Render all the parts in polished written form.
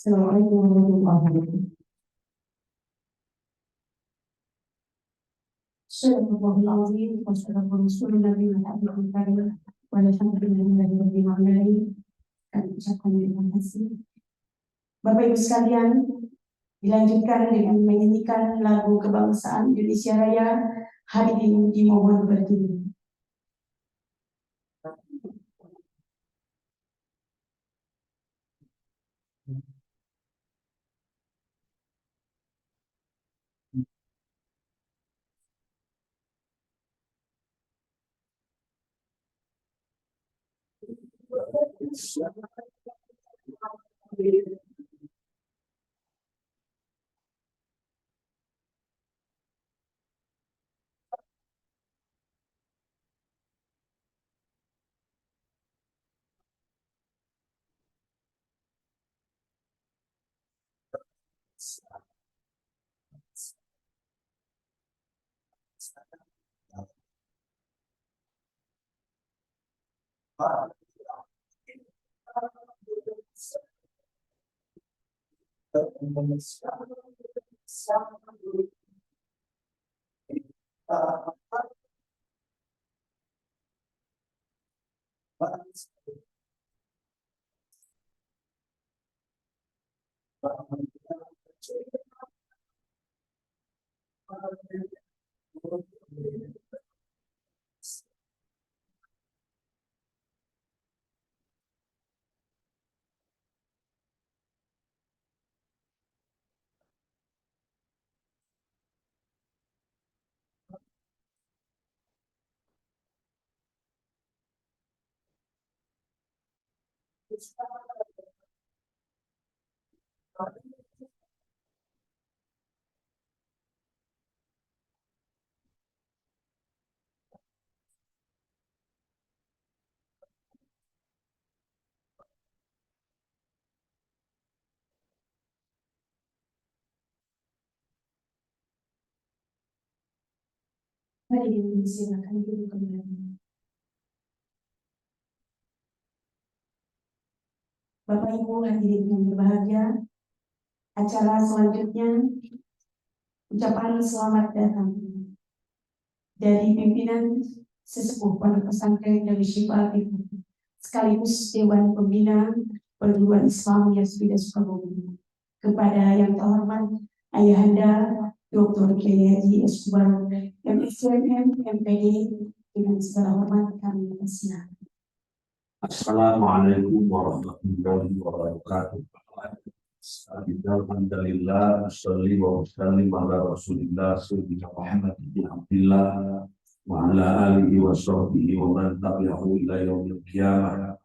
Assalamualaikum warahmatullahi wabarakatuh. Sadaqallahul azim wa sadaqa rasulun nabi Muhammadin karim wa alhamdulillahi rabbil alamin. Kami ucapkan terima kasih. Bapak Ibu sekalian, dilanjutkan dengan menyanyikan lagu kebangsaan Indonesia Raya. Hadirin dimohon berdiri. Hadirin silakan duduk kembali. Bapak Ibu hadirin yang berbahagia, acara selanjutnya ucapan selamat datang dari pimpinan sesepuh Pondok Pesantren Darul Syifa sekaligus Dewan Pembina Perguruan Islam Yasbida Sukabumi, kepada yang terhormat Ayahanda Dr. Kiai Haji Eskubar MSCMM MPD, dengan segala hormat kami persilakan. Assalamualaikum warahmatullahi wabarakatuh. Alhamdulillah, sholli wa sallim ala Rasulillah sayyidina Muhammad bin Abdullah wa ala alihi wa sahbihi wa man tabi'ahu ila yaumil qiyamah.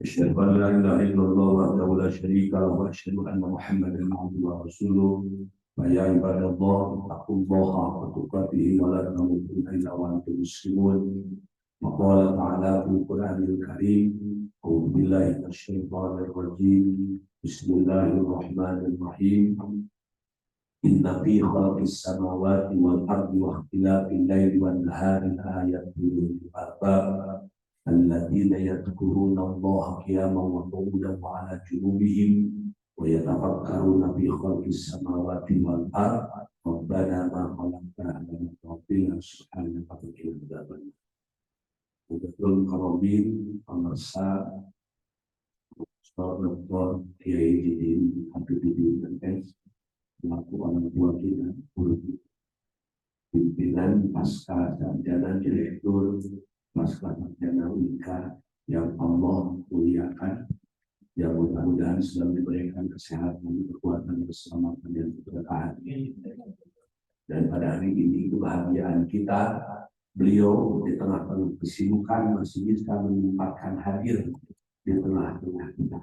أشهد أن لا إله إلا الله وحده لا شريك له وأشهد أن محمدا عبده ورسوله فيا عباد الله اتقوا الله حق تقاته ولا تموتن إلا وأنتم مسلمون وقال تعالى في القرآن الكريم أعوذ بالله من الشيطان الرجيم بسم الله الرحمن الرحيم إن في خلق السماوات والأرض واختلاف الليل والنهار لآيات لأولي الألباب الذين يذكرون الله قياما وقعودا وعلى جنوبهم ويتفكرون في خلق السماوات والأرض ربنا ما خلقت هذا باطلا سبحانك فقنا عذاب النار. Mudah-mudahan Karomin pemirsa Dr. Kiai Didin Habibudin MS selaku orang tua kita, guru pimpinan pasca sarjana direktur pasca sarjana UNIKA yang Allah muliakan, yang mudah-mudahan sedang diberikan kesehatan, kekuatan, keselamatan dan keberkahan. Dan pada hari ini kebahagiaan kita, beliau di tengah-tengah kesibukan masih bisa menyempatkan hadir di tengah-tengah kita.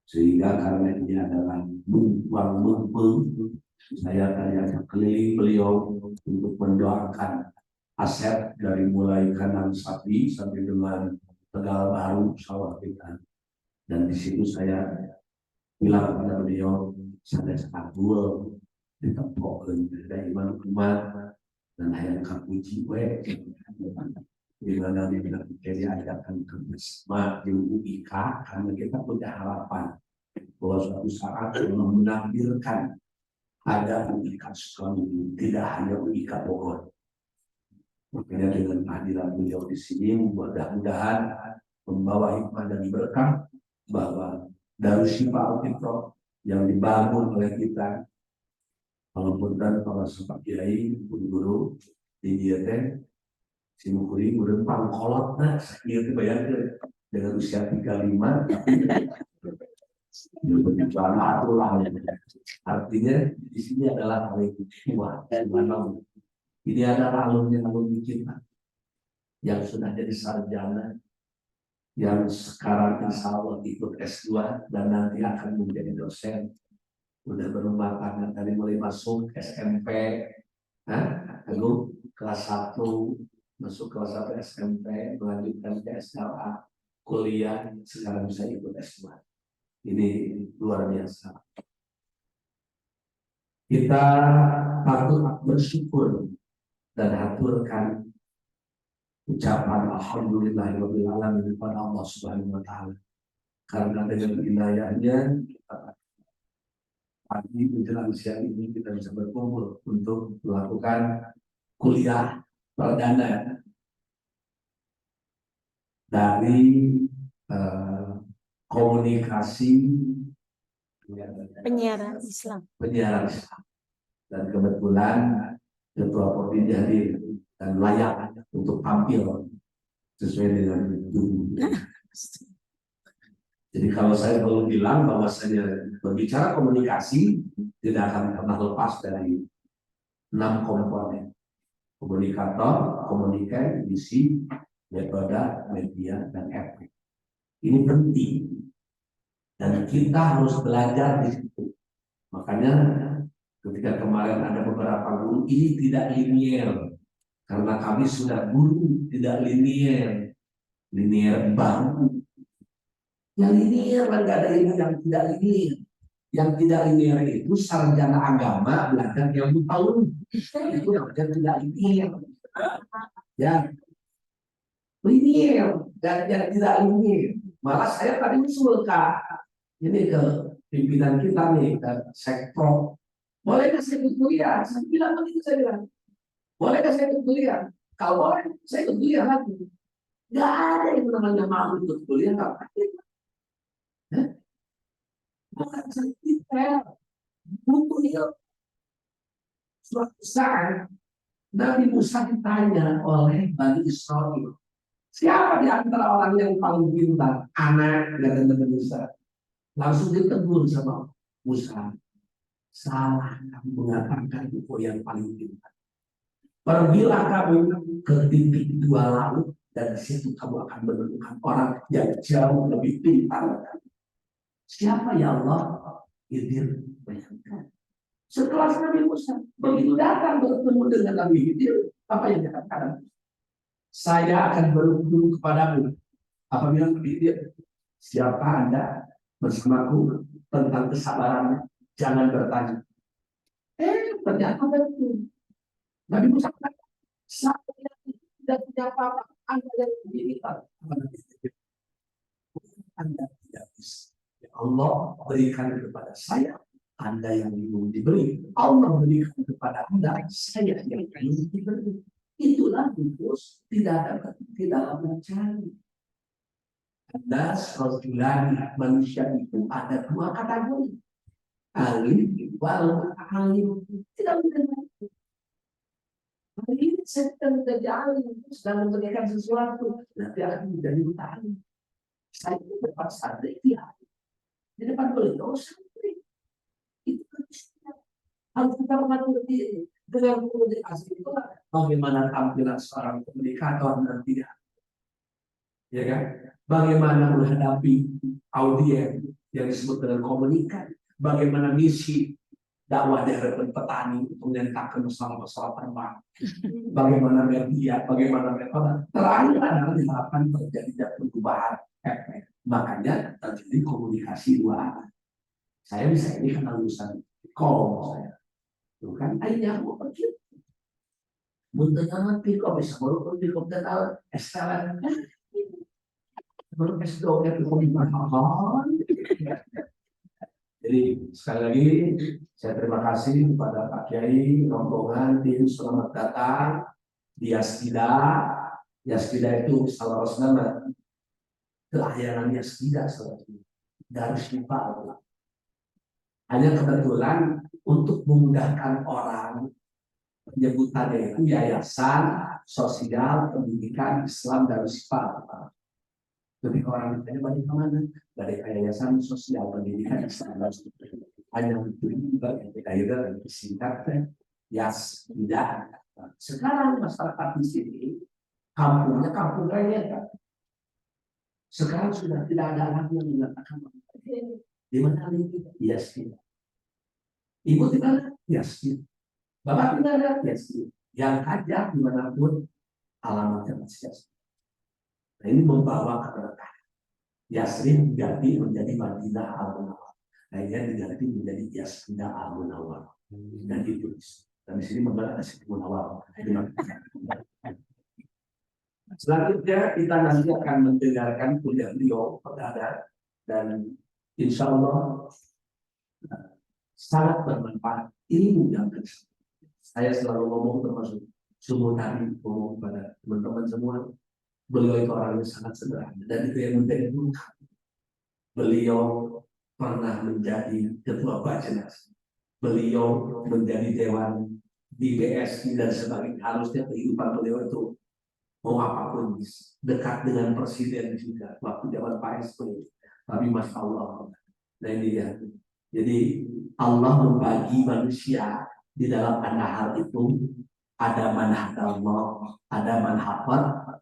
Sehingga karena ini adalah mumpung saya tanya keliling beliau untuk mendoakan aset dari mulai kandang sapi sampai dengan Tegal Baru sawah kita. Dan di situ saya bilang kepada beliau, saya sekadul ditempokkan dari iman umat dan hayang kapuji we di mana dia diajarkan bersama di UIK karena kita punya harapan bahwa suatu saat Allah menakdirkan ada UIK Sukabumi, tidak hanya UIK Bogor. Makanya dengan kehadiran beliau di sini mudah-mudahan membawa hikmah dan berkah bahwa Darushifa Al-Fitrah yang dibangun oleh kita, walaupun kan para sahabat kiai, guru di dia simukuri udah pangkolot nah sakit bayangkan dengan usia 35 berbicara atulah. Artinya di sini adalah hikmah dan mana ini adalah alumni kita yang sudah jadi sarjana, yang sekarang insya Allah ikut S2 dan nanti akan menjadi dosen, udah berumah tangga dari mulai masuk SMP, lalu kelas 1 masuk kelas 1 SMP, melanjutkan ke SLA, kuliah, sekarang bisa ikut S2. Ini luar biasa. Kita patut bersyukur dan haturkan ucapan alhamdulillahirabbil alamin kepada Allah Subhanahu wa taala. Karena dengan inayahnya kita pagi menjelang siang ini kita bisa berkumpul untuk melakukan kuliah perdana dari komunikasi penyiaran Islam. Dan kebetulan ketua Provinsi hadir dan layak untuk tampil sesuai dengan itu. Jadi kalau saya perlu bilang bahwasanya berbicara komunikasi tidak akan pernah lepas dari 6 komponen: komunikator, komunikan, isi, metode, media, dan efek. Ini penting dan kita harus belajar di situ. Makanya ketika kemarin ada beberapa guru, ini tidak linier karena kami sudah guru tidak linier baru. Yang linier kan nggak ada ilmu yang tidak linier. Yang tidak linier itu sarjana agama belajar yang tahun itu yang tidak linier. Ya, linier dan yang tidak linier. Malah saya tadi usul ini ke pimpinan kita nih, ke sektor. Boleh nggak saya ikut kuliah? Saya bilang begitu, saya bilang. Boleh nggak saya ikut kuliah? Kalau boleh, saya ikut kuliah lagi. Nggak ada yang namanya mau ikut kuliah, nggak pakai. Bukan saya detail. Butuh ilmu. Suatu saat, Nabi Musa ditanya oleh Bani Israel. Siapa di antara orang yang paling pintar? Anak dari Nabi Musa. Langsung ditegur sama Musa. Salah kamu mengatakan itu yang paling pintar. Pergilah kamu ke titik 2 laut Dan di situ kamu akan menemukan orang yang jauh lebih pintar. Siapa ya Allah? Khidir. Bayangkan. Setelah Nabi Musa begitu datang bertemu dengan Nabi Khidir, apa yang dikatakan? Saya akan berhubung kepadamu. Apabila Nabi Khidir, siapa Anda bersamaku tentang kesabarannya? Jangan bertanya. Ternyata betul. Nabi Musa kata, saya tidak punya apa-apa. Anda yang pintar. Anda tidak bisa. Ya Allah berikan kepada saya, Anda yang belum diberi. Allah berikan kepada Anda, saya yang belum diberi. Itulah khusus tidak dalam mencari. Anda seorang manusia itu ada dua kategori. Alim, wal alim. Tidak benar. Hari ini sedang menjadi alim, sedang mengerjakan sesuatu, nanti akan menjadi alim. Saya itu terpaksa di depan beliau santri. Itu kan harus kita mengerti dengan komunikasi itu bagaimana tampilan seorang komunikator nantinya, ya kan? Bagaimana menghadapi audiens yang disebut dengan komunikan, bagaimana misi dakwah dari petani untuk menyentakkan masalah-masalah terbang, bagaimana media, bagaimana metode. Terakhir adalah diharapkan terjadi perubahan efek. Makanya terjadi komunikasi dua arah. Saya bisa ini karena lulusan kom saya. Tuh kan ayahnya mau pergi. Bukan nanti kok bisa baru pergi kok kenal STL. Baru S2 nya Jadi sekali lagi saya terima kasih kepada Pak Kiai, rombongan, tim selamat datang di Yaskida. Yaskida itu salah satu nama kelahiran Yaskida dari Syifa. Hanya kebetulan untuk memudahkan orang penyebutannya itu Yayasan Sosial Pendidikan Islam Darussalam. Jadi orang ditanya balik kemana? Dari Yayasan Sosial Pendidikan Islam Darussalam. Hanya itu akhirnya disingkat Yaskida. Sekarang masyarakat di sini kampungnya kampung kaya. Sekarang sudah tidak ada lagi yang mengatakan di mana ini Yaskida. Ibu di mana? Yaskida. Bapak di mana? Yaskida. Yang ada dimanapun alamatnya masih Yaskida. Nah, ini membawa keberkahan. Yasrib diganti menjadi Madinah Al-Munawwarah. Akhirnya diganti menjadi Yaskida Al-Munawwarah. Dan itu. Dan di sini membawa Yaskida Al-Munawwarah. Selanjutnya kita nanti akan mendengarkan kuliah beliau pada dan insya Allah sangat bermanfaat ilmu yang saya selalu ngomong termasuk semua tadi ngomong pada teman-teman semua, beliau itu orangnya sangat sederhana dan itu yang menjadi bukan. Beliau pernah menjadi ketua Bajnas, beliau menjadi dewan di BSI dan sebagainya. Harusnya kehidupan beliau itu mau apapun dekat dengan presiden juga waktu zaman Pak SBY. Tapi masya Allah, nah ini ya. Jadi Allah membagi manusia di dalam hal itu ada manhaj Allah, ada manhaj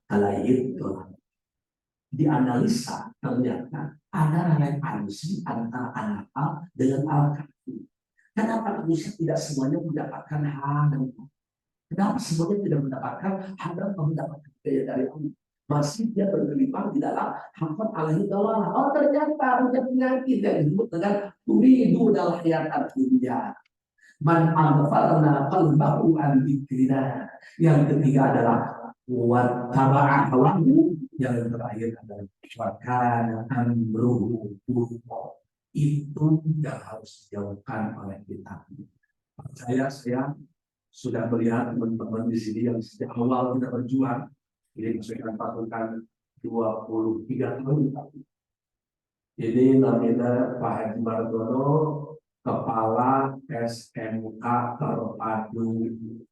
alaihi. Dianalisa ternyata ada relevansi antara al dengan al-kafi. Kenapa manusia tidak semuanya mendapatkan hal? Kenapa semuanya tidak mendapatkan hal dan mendapatkan daya dari Allah? Masih dia bergelimang di dalam hafal alaihi taala. Oh ternyata punya penyakit yang disebut dengan turidu dalam hayat dunia. Man aghfalna qalbahu an dzikrina. Yang ketiga adalah wa taba'a hawahu. Yang terakhir adalah wa kana amruhu furqa. Itu yang harus dijauhkan oleh kita. Saya sudah melihat teman-teman di sini yang sejak awal kita berjuang. Ini saya pasukan 23 tahun. Ini namanya Pak Haji Margono, Kepala SMK Terpadu 1.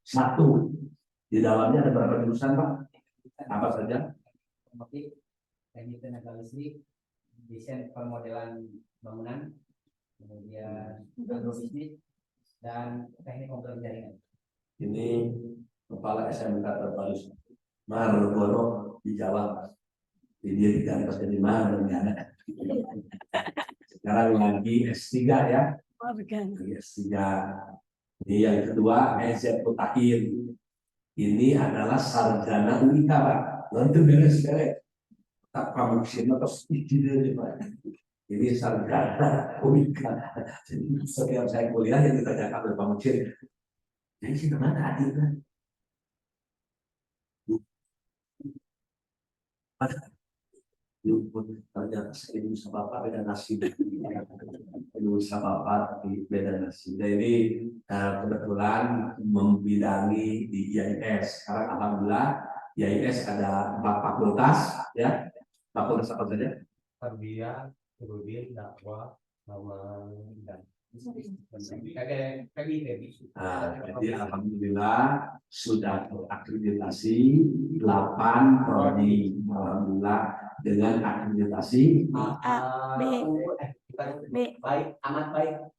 Di dalamnya ada berapa jurusan Pak? Apa saja? Otomotif, teknik tenaga listrik, desain pemodelan bangunan, kemudian agrobisnis, dan teknik komputer jaringan. Ini Kepala SMK Terpadu 1. Margono di Jawa. Jadi dia diganti jadi Margono. Sekarang lagi S3 ya. Lagi S3. Ini yang kedua EZ Mutakhir. Ini adalah sarjana UNIKA, Pak. Nanti beres-beres. Tak pramusim atau ide Pak. Ini sarjana UNIKA. Jadi setiap saya kuliah yang ditanyakan oleh Pak Muksin, jadi sih kemana adilnya? Ternyata ibu sama bapak beda nasib, ibu sama bapak tapi beda nasib. Jadi kebetulan membidangi di IAIS. Sekarang alhamdulillah IAIS ada 4 fakultas, ya. Fakultas apa saja? Tarbiyah, Rudin, dakwah, sama dan Jadi alhamdulillah sudah terakreditasi 8 prodi, alhamdulillah dengan akreditasi baik, amat baik.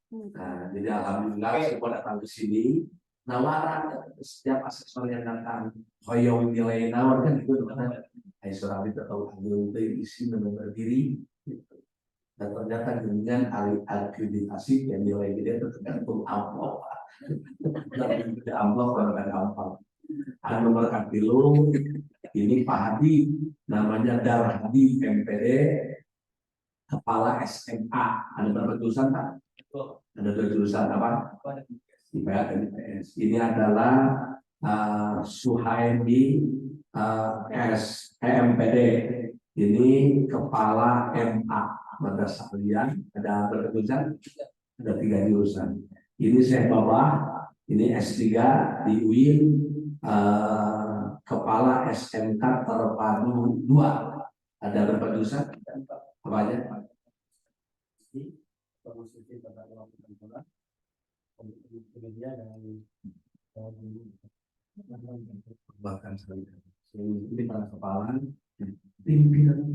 jadi alhamdulillah semua datang ke sini nawaran setiap asesor yang datang hoyong nilai nawar kan itu dengan surah itu tahu isi nomor diri gitu. Dan ternyata dengan akreditasi yang nilai dia tergantung amplop. Tidak amplop kalau ada amplop. Ada nomor kartu ini Pak Hadi, namanya Darhadi MPD, kepala SMA. Ada berapa jurusan Pak? Ada 2 jurusan apa? IPA dan IPS. Ini adalah Suhaimi MPD. Ini kepala MA. Madrasah Aliyah ada berapa jurusan? Ada 3 jurusan. Ini saya bawa, ini S3 di UIN, kepala SMK terpadu 2. Ada berapa jurusan? Apa aja? Bahkan sekali. Ini para kepala pimpinan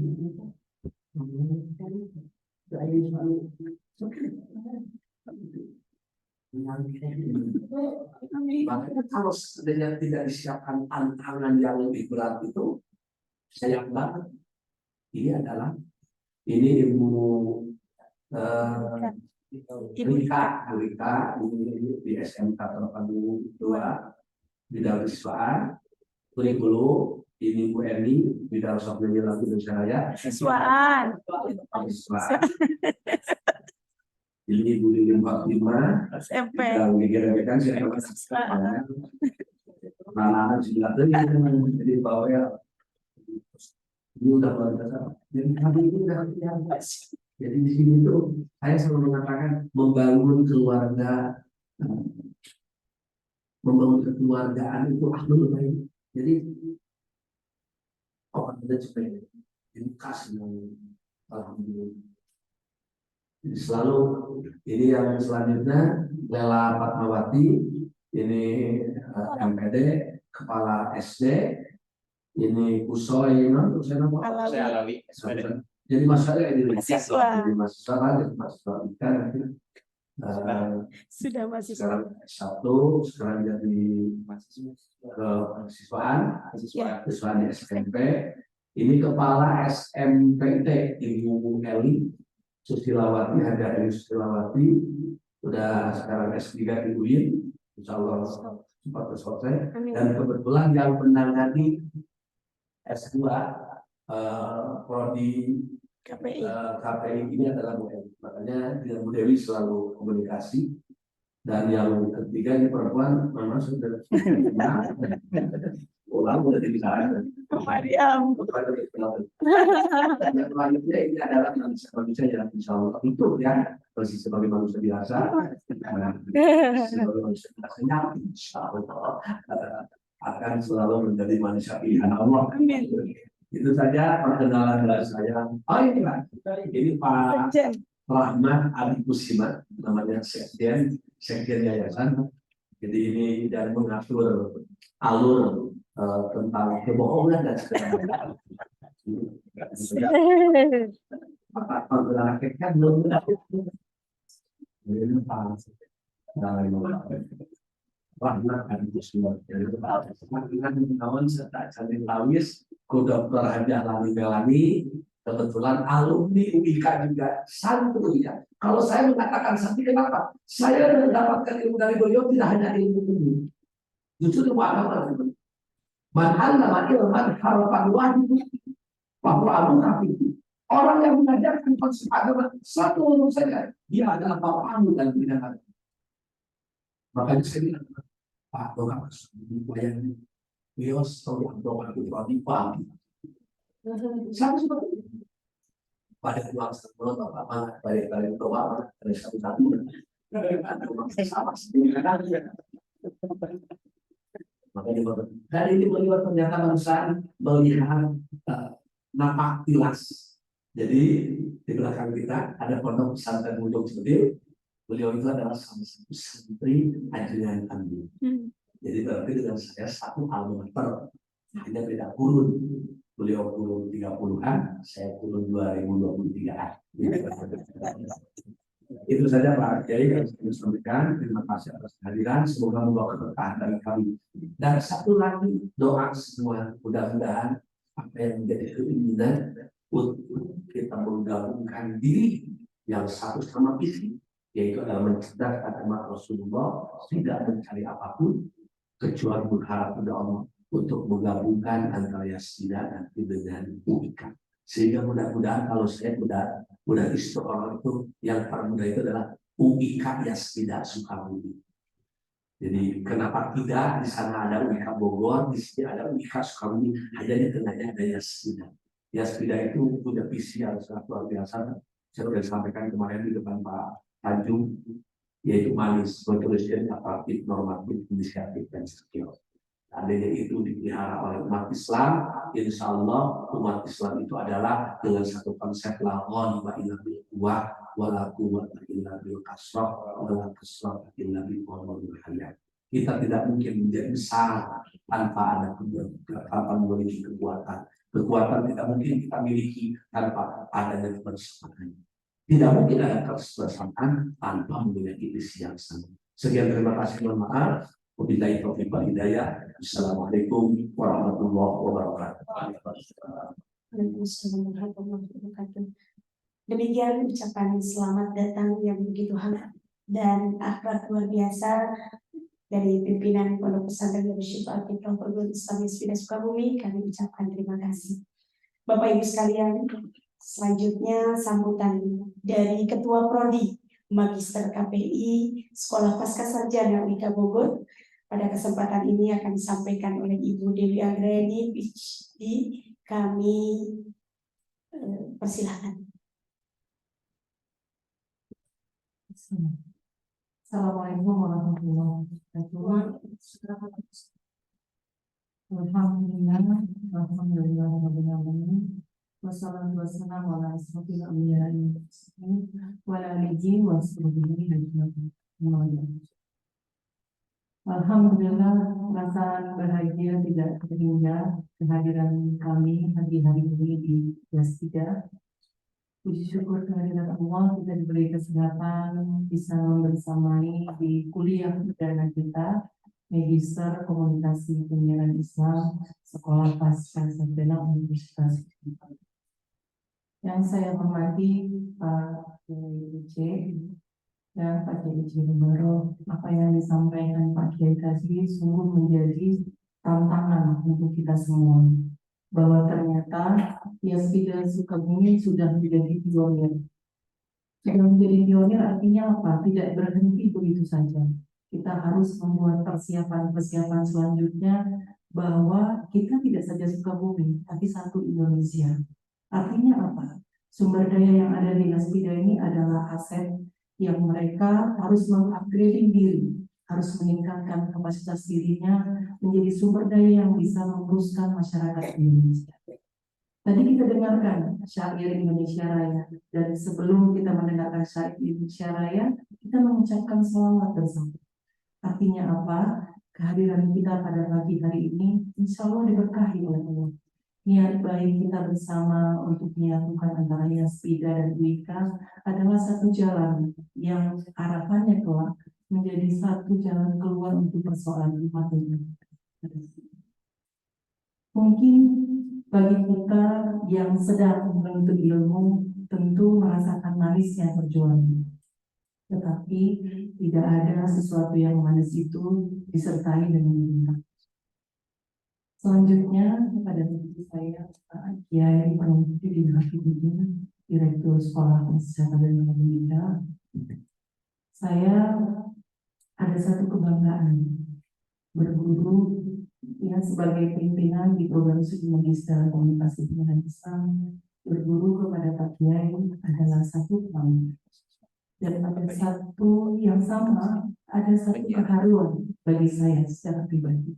Makanya kalau sebenarnya tidak disiapkan tantangan yang lebih berat itu, sayang banget. Ini adalah Ibu Rika di SMK terpadu 2 bidang siswaan. Kurikulum ini Bu Eni bidang software lagu Indonesia Raya. Siswaan. Ini Bu Lili 45 SMP. Bidang digerakkan saya anak-anak sudah jadi bawah. Ini udah luar biasa. Jadi kami ini udah biasa. Jadi di sini tuh saya selalu mengatakan membangun kekeluargaan itu ahlul baik. Jadi orang kita supaya ini kasih alhamdulillah. Jadi selalu ini yang selanjutnya Lela Fatmawati ini MPD kepala SD. Ini Usoy Alawi. Jadi masalah ini mahasiswa ikan sudah mahasiswa sekarang S1 sekarang jadi mahasiswaan di SMP. Ini kepala SMPT Ibu Eli Susilawati, ada Eli Susilawati sudah sekarang S3 di UIN, insya Allah cepat selesai. Dan kebetulan yang menangani S2 prodi KPI ini adalah Bu Dewi. Makanya dengan Bu Dewi selalu komunikasi. Dan yang ketiga ini perempuan, memang sudah ulang udah dibicarakan. Mariam. Yang selanjutnya ini adalah manusia yang insya Allah itu ya masih sebagai manusia biasa. Sebagai manusia biasanya insya Allah akan selalu menjadi manusia pilihan Allah. Itu saja perkenalan dari saya. Oh ini Pak, ini Pak Rahmat Ali Kusima, namanya Sekjen Yayasan. Jadi ini dan mengatur alur tentang kebohongan dan segala macam. rahmat dan semua dari dengan tahun serta Candi Lawis, Dr. Haji Alami Belani, kebetulan alumni UIK juga santri ya. Kalau saya mengatakan santri, kenapa? Saya mendapatkan ilmu dari beliau tidak hanya ilmu ini, justru ilmu agama. Man allama ilman harapan wahid bahwa Abu Hafiz, orang yang mengajarkan konsep agama satu urut saja, dia adalah Bapak dan bidang agama. Makanya saya bilang, Pak Doa bayangin beliau seorang doa itu radikal. Sama seperti itu. Pada uang sebelum Bapak balik doa dari satu-satu. Sama seperti makanya dari ini beliau ternyata barusan melihat napak tilas. Jadi di belakang kita ada pondok pesantren Ujung Sedil. Beliau itu adalah salah satu santri ajaran kami. Jadi berarti dengan saya satu almater, hanya beda kurun. Beliau kurun 30-an, saya kurun 2023-an. Itu saja Pak Kiai yang saya sampaikan. Terima kasih atas kehadiran. Semoga membawa keberkahan dari kami. Dan satu lagi doa semua, mudah-mudahan apa yang menjadi keinginan untuk kita menggabungkan diri yang satu sama visi, yaitu adalah mencegah agama Rasulullah, tidak mencari apapun kecuali berharap pada Allah untuk menggabungkan antara Yasmina dan dengan UIK. Sehingga mudah-mudahan kalau saya mudah istri orang itu yang paling mudah itu adalah UIK Yasmina Sukabumi. Jadi kenapa tidak di sana ada UIK Bogor, di sini ada UIK Sukabumi, hanya di tengahnya ada Yasmina. Yasmina itu punya visi yang sangat luar biasa. Saya sudah sampaikan kemarin di depan Pak Tanjung, yaitu manis, kontroversial, aparatif, normatif, inisiatif, dan skill. Adanya itu dipelihara oleh umat Islam. Insya Allah umat Islam itu adalah dengan satu konsep la ghaliba illa bil quwwah wa la quwwata illa bil kasrah wa la kasrah illa bil hayat. Kita tidak mungkin menjadi besar tanpa ada memiliki kekuatan. Kekuatan tidak mungkin kita miliki tanpa adanya kebersamaan. Tidak mungkin ada kebersamaan tanpa memiliki visi yang sama. Sekian, terima kasih, mohon maaf. Wabillahi taufiq wal hidayah. Assalamualaikum warahmatullahi wabarakatuh. Waalaikumsalam warahmatullahi wabarakatuh. Demikian ucapan selamat datang yang begitu hangat dan akhlak luar biasa dari pimpinan Pondok Pesantren Darul Syifa Al-Fitrah Perguruan Islam Yasmina Sukabumi. Kami ucapkan terima kasih. Bapak Ibu sekalian, selanjutnya sambutan dari Ketua Prodi Magister KPI Sekolah Pascasarjana UIK Bogor. Pada kesempatan ini akan disampaikan oleh Ibu Dewi Anggreni, PhD. Kami persilahkan. Assalamualaikum warahmatullahi wabarakatuh. Alhamdulillah, wassalatu wassalamu ala asrofil anbiya'i wa ala alihi wa sahbihi ajma'in. Alhamdulillah, perasaan bahagia tidak terhingga kehadiran kami hari-hari ini di Yasmina. Puji syukur kehadiran Allah, kita diberi kesempatan bisa membersamai di kuliah perdana kita, Magister Komunikasi Penyiaran Islam, Sekolah Pascasarjana Universitas. Yang saya hormati Pak Kiai dan Pak Kiai Baru, apa yang disampaikan Pak Kiai tadi sungguh menjadi tantangan untuk kita semua. Bahwa ternyata Yasmina Sukabumi sudah menjadi pionir. Sudah menjadi pionir artinya apa? Tidak berhenti begitu saja. Kita harus membuat persiapan-persiapan selanjutnya bahwa kita tidak saja Sukabumi, tapi satu Indonesia. Artinya apa? Sumber daya yang ada di Yasmina ini adalah aset yang mereka harus mengupgrading diri, harus meningkatkan kapasitas dirinya menjadi sumber daya yang bisa meneruskan masyarakat Indonesia. Tadi kita dengarkan syair Indonesia Raya, dan sebelum kita mendengarkan syair Indonesia Raya, kita mengucapkan selawat bersama. Artinya apa? Kehadiran kita pada pagi hari ini, insya Allah diberkahi oleh Allah. Niat baik kita bersama untuk menyatukan antara Yasmina dan UIK adalah satu jalan yang harapannya kelak menjadi satu jalan keluar untuk persoalan umat ini. Mungkin bagi kita yang sedang menuntut ilmu tentu merasakan manisnya perjuangan. Tetapi tidak ada sesuatu yang manis itu disertai dengan bintang. Selanjutnya kepada teman saya Pak Kiai Pramudin Hafidudin, Direktur Sekolah Kesehatan dan Pendidikan. Saya ada satu kebanggaan berguru ya sebagai pimpinan di program studi magister komunikasi pendidikan Islam. Berguru kepada Pak Kiai adalah satu kebanggaan. Dan pada satu yang sama ada satu keharuan bagi saya secara pribadi.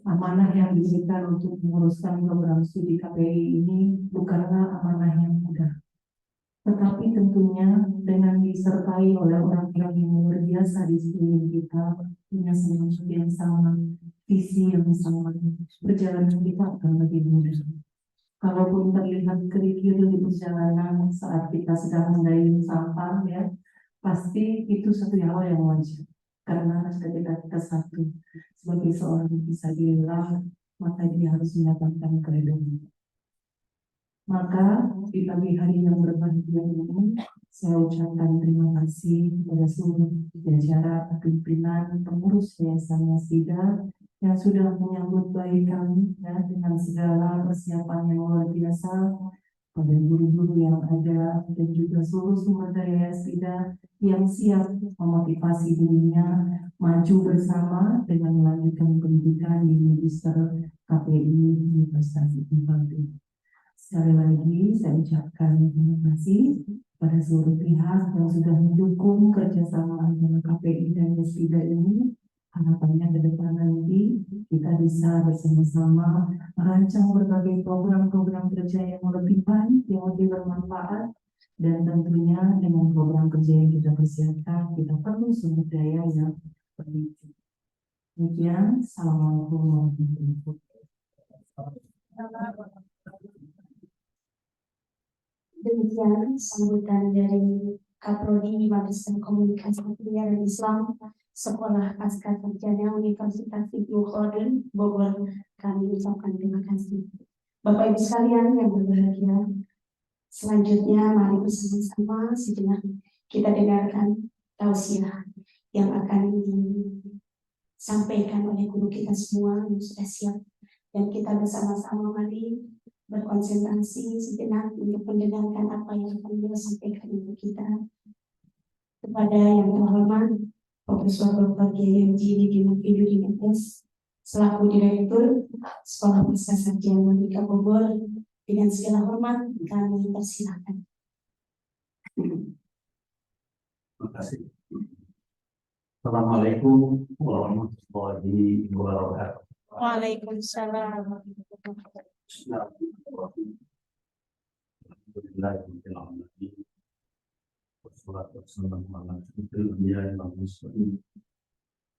Amanah yang diberikan untuk menguruskan program studi KPI ini bukanlah amanah yang mudah. Tetapi tentunya dengan disertai oleh orang-orang yang luar biasa di sekeliling kita, punya semangat yang sama, visi yang sama, perjalanan kita akan lebih mudah. Kalaupun terlihat kerikil di perjalanan saat kita sedang mendayung sampah, ya, pasti itu satu hal yang wajar. Karena kita satu sebagai seorang disabilitas, maka dia harus mendapatkan keredoan. Maka di pagi hari yang berbahagia ini, saya ucapkan terima kasih kepada seluruh jajaran pimpinan pengurus Yayasan Masjida yang sudah menyambut baik kami ya, dengan segala persiapan yang luar biasa, pada guru-guru yang ada dan juga seluruh sumber daya Masjida yang siap memotivasi dirinya maju bersama dengan melanjutkan pendidikan di Magister KPI Universitas Indonesia. Sekali lagi saya ucapkan terima kasih pada seluruh pihak yang sudah mendukung kerjasama antara KPI dan Masjida ini. Harapannya ke depan nanti kita bisa bersama-sama merancang berbagai program-program kerja yang lebih baik, yang lebih bermanfaat, dan tentunya dengan program kerja yang kita persiapkan kita perlu sumber daya yang berlimpah. Demikian, assalamualaikum warahmatullahi wabarakatuh. Demikian sambutan dari Kaprodi Magister Komunikasi Pendidikan Islam Sekolah Pasca Sarjana Universitas Ibnu Khaldun Bogor. Kami ucapkan terima kasih. Bapak Ibu sekalian yang berbahagia, selanjutnya mari bersama-sama sejenak kita dengarkan tausiah yang akan disampaikan oleh guru kita semua yang sudah siap, dan kita bersama-sama mari berkonsentrasi sejenak untuk mendengarkan apa yang akan beliau sampaikan untuk kita. Kepada yang terhormat Profesor Dr. Kiai Haji Hafidudin MS selaku Direktur Sekolah Pasca Sarjana Merdeka Bogor, dengan segala hormat kami persilakan. Terima kasih. Assalamualaikum warahmatullahi wabarakatuh. Waalaikumsalam. Bismillahirrahmanirrahim. Wassalatu wassalamu ala asyrofil anbiya'i wal mursalin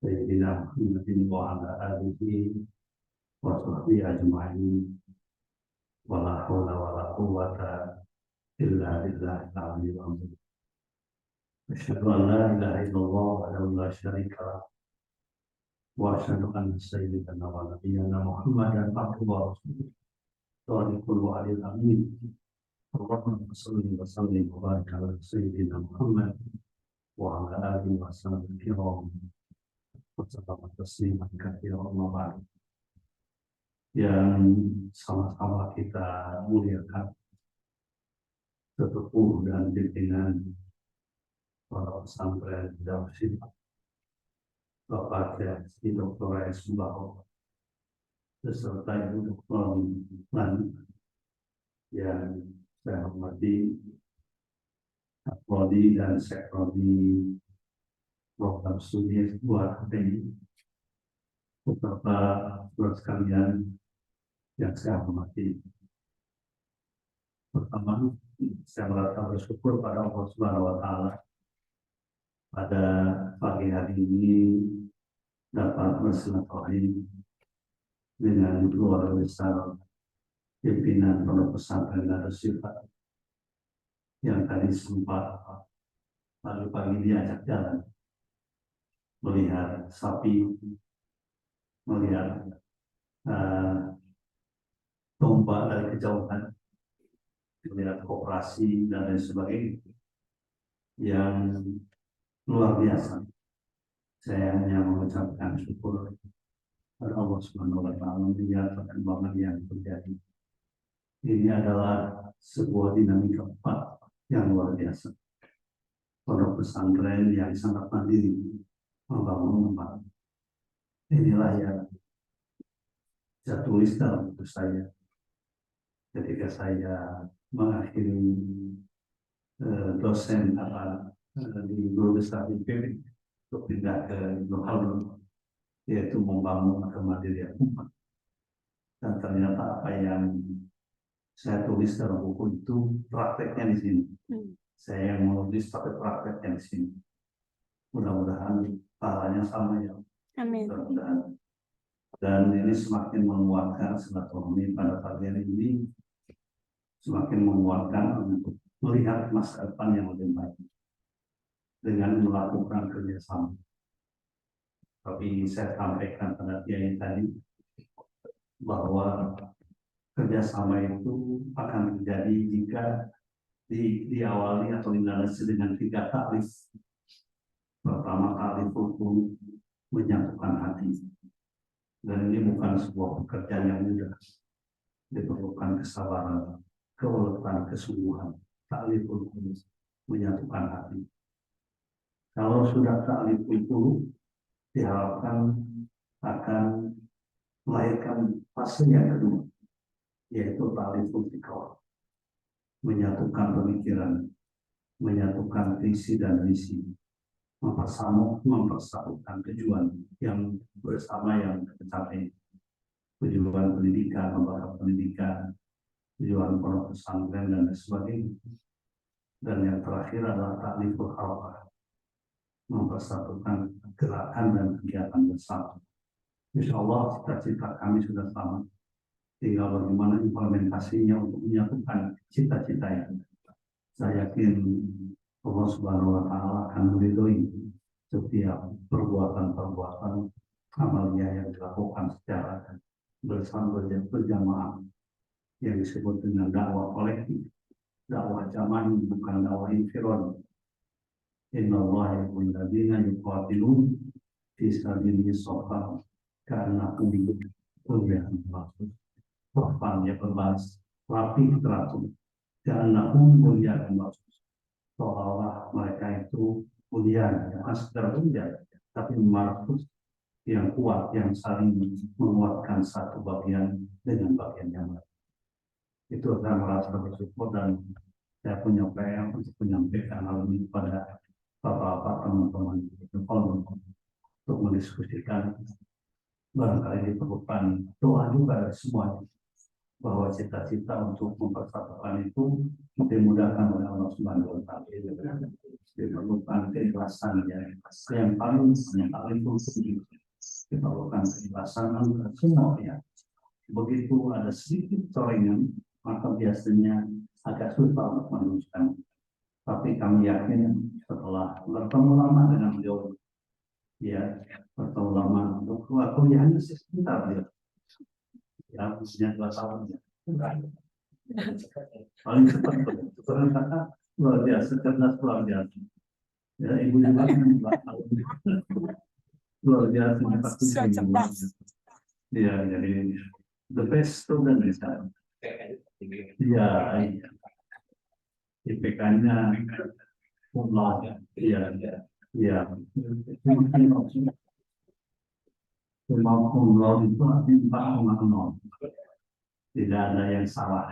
sayyidina Muhammadin wa ala alihi wa sahbihi ajma'in. Wa la haula wa la quwwata illa billahil aliyyil azim. Asyhadu an la ilaha illallah wahdahu la syarika lah wa asyhadu anna sayyidana wa nabiyyana Muhammadan abduhu wa rasuluh. Shadiqul wa'dil amin. Allahumma shalli wa sallim wa barik ala sayyidina Muhammad wa ala alihi wa sahbihi kiram wa sallam tasliman katsiran wa ba'd. Yang sama-sama kita muliakan sepuh dan pimpinan para pesantren Darussil Bapak Kiai Dr. S. Baho beserta Ibu Dr. Man yang saya hormati Prodi dan Sekrodi program studi S2 KPI beserta saudara sekalian yang saya hormati. Pertama, saya merasa bersyukur pada Allah Subhanahu wa Ta'ala pada pagi hari ini dapat bersilaturahim dengan keluarga besar pimpinan pondok pesantren Darussil yang tadi sempat lalu pagi diajak jalan melihat sapi, melihat domba dari kejauhan, melihat koperasi dan lain sebagainya yang luar biasa. Saya hanya mengucapkan syukur kepada Allah Subhanahu wa Ta'ala melihat perkembangan yang terjadi. Ini adalah sebuah dinamika yang luar biasa. Pondok pesantren yang sangat mandiri membangun umat. Inilah yang saya tulis dalam buku saya ketika saya mengakhiri dosen di Guru Besar IPB untuk pindah ke Nurul, yaitu membangun kemandirian umat. Dan ternyata apa yang saya tulis dalam buku itu prakteknya di sini. Saya yang menulis tapi prakteknya di sini. Mudah-mudahan pahalanya sama ya. Amin. Mudah-mudahan. Dan ini semakin menguatkan silaturahmi pada pagi hari ini, semakin menguatkan untuk melihat masa depan yang lebih baik dengan melakukan kerjasama. Tapi saya sampaikan pada Kiai tadi bahwa kerjasama itu akan terjadi jika diawali atau dilandasi dengan 3 takrif. Pertama, takrif hukum menyatukan hati. Dan ini bukan sebuah pekerjaan yang mudah. Diperlukan kesabaran, keuletan, kesungguhan. Takrif hukum menyatukan hati. Kalau sudah takrif hukum, diharapkan akan melahirkan fase yang kedua, yaitu ta'riful fikr, menyatukan pemikiran, menyatukan visi dan misi, mempersatukan tujuan yang bersama yang tercapai, tujuan pendidikan, lembaga pendidikan, tujuan pondok pesantren dan sebagainya. Dan yang terakhir adalah ta'riful harakah, mempersatukan gerakan dan kegiatan bersama. Insya Allah cita-cita kami sudah sama. Tinggal bagaimana implementasinya untuk menyatukan cita-cita itu. Saya yakin Allah Subhanahu wa Ta'ala akan meridhoi setiap perbuatan-perbuatan amalia yang dilakukan secara bersama berjamaah yang disebut dengan dakwah kolektif, dakwah jamaah, bukan dakwah infirad. Inna Allah yuhibbul ladzina yuqatiluna fi sabilihi saffan ka'annahum bunyanun marsus. Saffan ya berbaris rapi teratur, ka'annahum bunyanun marsus. Seolah-olah mereka itu bunyan, bukan sekedar bunyan, tapi marsus yang kuat, yang saling menguatkan satu bagian dengan bagian yang lain. Itu akan merasa bersyukur, dan saya punya PR untuk menyampaikan hal ini kepada bapak-bapak, teman-teman untuk mendiskusikan. Barangkali diperlukan doa juga dari semuanya, bahwa cita-cita untuk mempersatukan itu dimudahkan oleh Allah Subhanahu wa Ta'ala. Diperlukan keikhlasan yang paling penting. Diperlukan keikhlasan antara semua pihak. Begitu ada sedikit corengan, maka biasanya agak susah untuk meneruskan. Tapi kami yakin setelah bertemu lama dengan beliau, ya bertemu lama untuk kuliahnya sebentar dia, ya usia 2 tahun ya, paling cepat ternyata luar biasa, cerdas luar biasa. Ya ibu juga 2 tahun luar biasa, pasti cerdas. Ya jadi the best student di sana. Iya. IPK-nya kumlaut, iya. Kumlaut itu artinya 4,0. Tidak ada yang salah.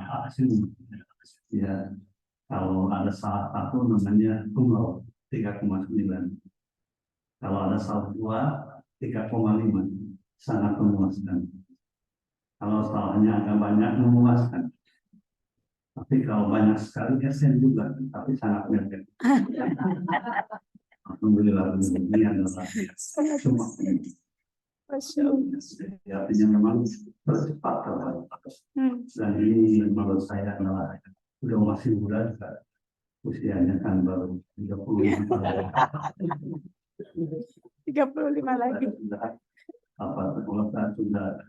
Ya, kalau ada salah satu namanya kumlaut 3,9. Kalau ada salah 2, 3,5. Sangat memuaskan. Kalau salahnya agak banyak, memuaskan. Tapi kalau banyak sekali kesen juga, tapi sangat mepet. Alhamdulillah ini adalah cuma artinya memang bercepat terbaik. Dan ini menurut saya adalah sudah masih muda juga, usianya kan baru 35 tahun. 35 lagi. Sudah apa sekolah saya sudah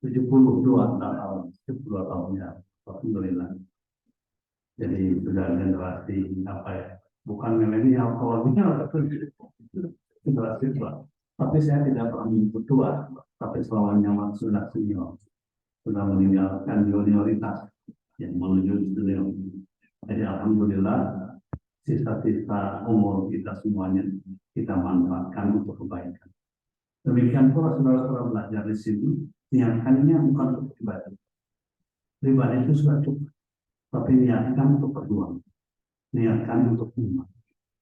72 tahun, 72 tahun ya, alhamdulillah. Jadi sudah generasi apa ya? Bukan milenial, kolonial, tapi generasi tua. Tapi saya tidak pernah menyebut tua, tapi selama nyaman sudah senior, sudah meninggalkan junioritas yang menuju senior. Jadi alhamdulillah sisa-sisa umur kita semuanya kita manfaatkan untuk kebaikan. Demikian pula saudara-saudara belajar di sini, niatkannya bukan untuk ibadah. Ibadah itu sudah cukup, tapi niatkan untuk berjuang, niatkan untuk umat.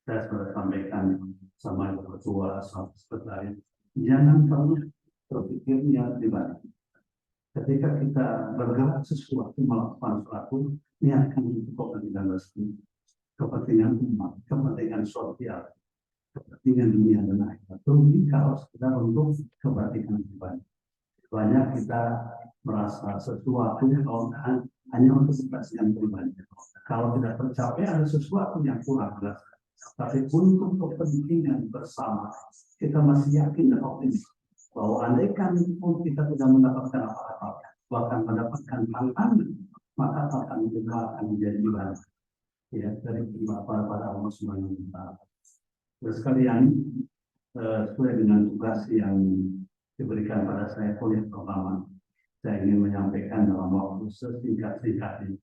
Saya sudah sampaikan sama ibu ketua, sama sekretaris, jangan pernah berpikir niat ibadah. Ketika kita bergerak sesuatu, melakukan sesuatu, niatkan untuk kepentingan rezeki, kepentingan umat, kepentingan sosial, kepentingan dunia dan akhirat. Terlebih kalau sekedar untuk kepentingan pribadi. Banyak kita merasa sesuatu kalau hanya untuk kepentingan pribadi. Kalau tidak tercapai ada sesuatu yang kurang jelas. Tapi untuk kepentingan bersama, kita masih yakin dan optimis bahwa andaikan pun kita tidak mendapatkan apa-apa, bahkan mendapatkan tantangan, maka akan juga akan menjadi ibadah. Ya, dari para Allah Subhanahu wa Ta'ala. Sekalian, sesuai dengan tugas yang diberikan pada saya kuliah pertama, saya ingin menyampaikan dalam waktu sesingkat-singkatnya,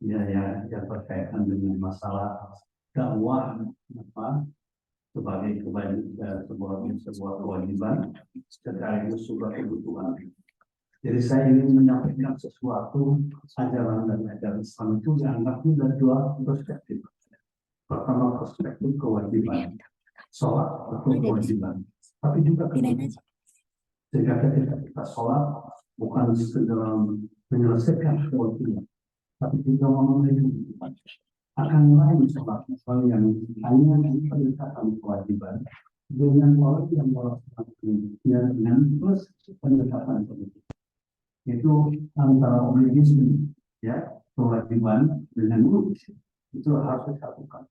yang berkaitan dengan masalah dakwah sebagai sebuah kewajiban sekaligus sebuah kebutuhan. Jadi saya ingin menyampaikan sesuatu ajaran dan ajaran Islam itu dianggapnya dari dua perspektif. Pertama perspektif kewajiban, sholat atau kewajiban, tapi juga kewajiban. Sehingga ketika kita sholat bukan sekedar menyelesaikan kewajiban, tapi juga memenuhi kewajiban. Akan lain sholat yang hanya pendekatan kewajiban dengan orang yang melaksanakan dengan plus pendekatan kewajiban. Itu antara obligasi, ya, kewajiban dengan urus itu harus disatukan.